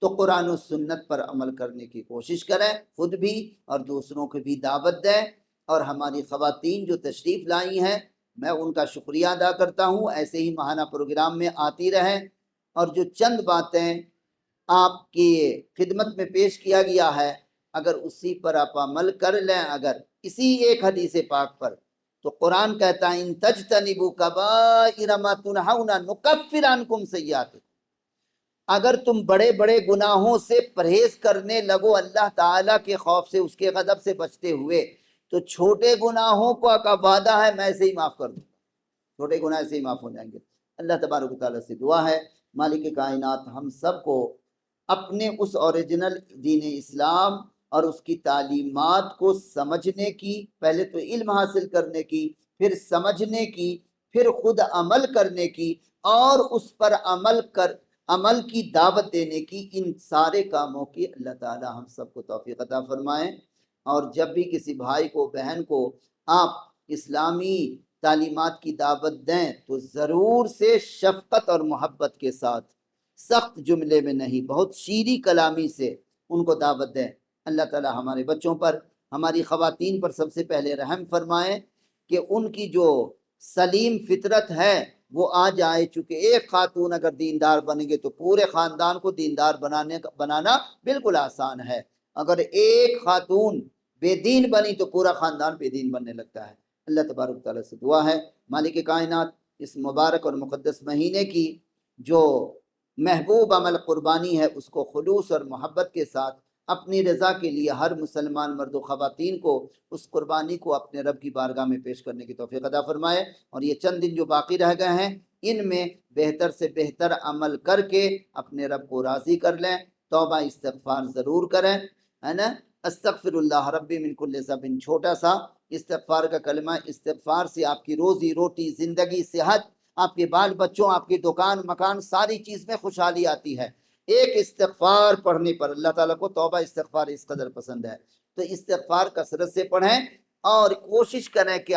تو قرآن و سنت پر عمل کرنے کی کوشش کریں، خود بھی اور دوسروں کو بھی دعوت دیں. اور ہماری خواتین جو تشریف لائی ہیں میں ان کا شکریہ ادا کرتا ہوں، ایسے ہی ماہانہ پروگرام میں آتی رہیں. اور جو چند باتیں آپ کی خدمت میں پیش کیا گیا ہے اگر اسی پر آپ عمل کر لیں، اگر اسی ایک حدیث پاک پر، تو قرآن کہتا ہے ان تجتنبوا کبائر ما تنہون نکفر عنکم سیئاتکم. اگر تم بڑے بڑے گناہوں سے پرہیز کرنے لگو اللہ تعالیٰ کے خوف سے، اس کے غضب سے بچتے ہوئے، تو چھوٹے گناہوں کا وعدہ ہے میں ایسے ہی معاف کر دوں گا، چھوٹے گناہ سے ہی معاف ہو جائیں گے. اللہ تبارک و تعالیٰ سے دعا ہے مالک کائنات ہم سب کو اپنے اس اوریجنل دین اسلام اور اس کی تعلیمات کو سمجھنے کی، پہلے تو علم حاصل کرنے کی، پھر سمجھنے کی، پھر خود عمل کرنے کی، اور اس پر عمل کی دعوت دینے کی، ان سارے کاموں کی اللہ تعالی ہم سب کو توفیق عطا فرمائیں۔ اور جب بھی کسی بھائی کو، بہن کو آپ اسلامی تعلیمات کی دعوت دیں تو ضرور سے شفقت اور محبت کے ساتھ، سخت جملے میں نہیں، بہت شیریں کلامی سے ان کو دعوت دیں۔ اللہ تعالی ہمارے بچوں پر، ہماری خواتین پر سب سے پہلے رحم فرمائیں کہ ان کی جو سلیم فطرت ہے وہ آ جائے، چونکہ ایک خاتون اگر دیندار بنے گے تو پورے خاندان کو دیندار بنانا بالکل آسان ہے۔ اگر ایک خاتون بے دین بنی تو پورا خاندان بے دین بننے لگتا ہے۔ اللہ تبارک تعالیٰ سے دعا ہے مالک کائنات اس مبارک اور مقدس مہینے کی جو محبوب عمل قربانی ہے اس کو خلوص اور محبت کے ساتھ اپنی رضا کے لیے ہر مسلمان مرد و خواتین کو اس قربانی کو اپنے رب کی بارگاہ میں پیش کرنے کی توفیق عطا فرمائے۔ اور یہ چند دن جو باقی رہ گئے ہیں ان میں بہتر سے بہتر عمل کر کے اپنے رب کو راضی کر لیں، توبہ استغفار ضرور کریں، ہے نا۔ استغفر اللہ ربی من کل ذنب، چھوٹا سا استغفار کا کلمہ، استغفار سے آپ کی روزی روٹی، زندگی، صحت، آپ کے بال بچوں، آپ کی دکان مکان، ساری چیز میں خوشحالی آتی ہے۔ ایک استغفار پڑھنے پر اللہ تعالیٰ کو توبہ استغفار اس قدر پسند ہے، تو استغفار کثرت سے پڑھیں اور کوشش کریں کہ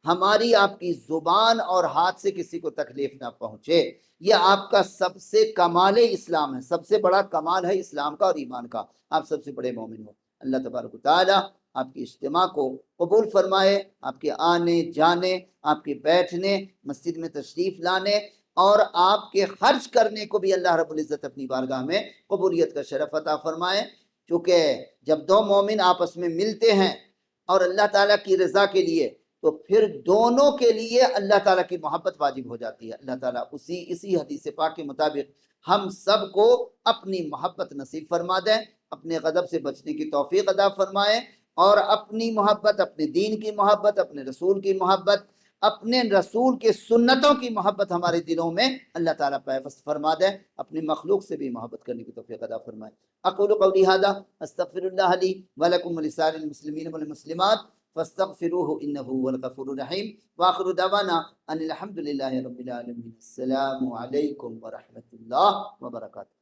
ہماری آپ کی زبان اور ہاتھ سے کسی کو تکلیف نہ پہنچے۔ یہ آپ کا سب سے کمال اسلام ہے، سب سے بڑا کمال ہے اسلام کا اور ایمان کا، آپ سب سے بڑے مومن ہو۔ اللہ تبارک و تعالی آپ کی اجتماع کو قبول فرمائے، آپ کے آنے جانے، آپ کے بیٹھنے، مسجد میں تشریف لانے اور آپ کے خرچ کرنے کو بھی اللہ رب العزت اپنی بارگاہ میں قبولیت کا شرف عطا فرمائے۔ چونکہ جب دو مومن آپس میں ملتے ہیں اور اللہ تعالیٰ کی رضا کے لیے تو پھر دونوں کے لیے اللہ تعالیٰ کی محبت واجب ہو جاتی ہے۔ اللہ تعالیٰ اسی حدیث پاک کے مطابق ہم سب کو اپنی محبت نصیب فرما دیں، اپنے غضب سے بچنے کی توفیق عطا فرمائے، اور اپنی محبت، اپنے دین کی محبت، اپنے رسول کی محبت، اپنے رسول کے سنتوں کی محبت ہمارے دلوں میں اللہ تعالیٰ پیوست فرما دے، اپنی مخلوق سے بھی محبت کرنے کی توفیق عطا فرمائے۔ اقول قولی ھذا استغفر اللہ لی ولکم ولسائر المسلمین والمسلمات فاستغفروه انه هو الغفور الرحیم، واخر دعوانا ان الحمد للہ رب العالمین۔ السلام علیکم ورحمۃ اللہ وبرکاتہ۔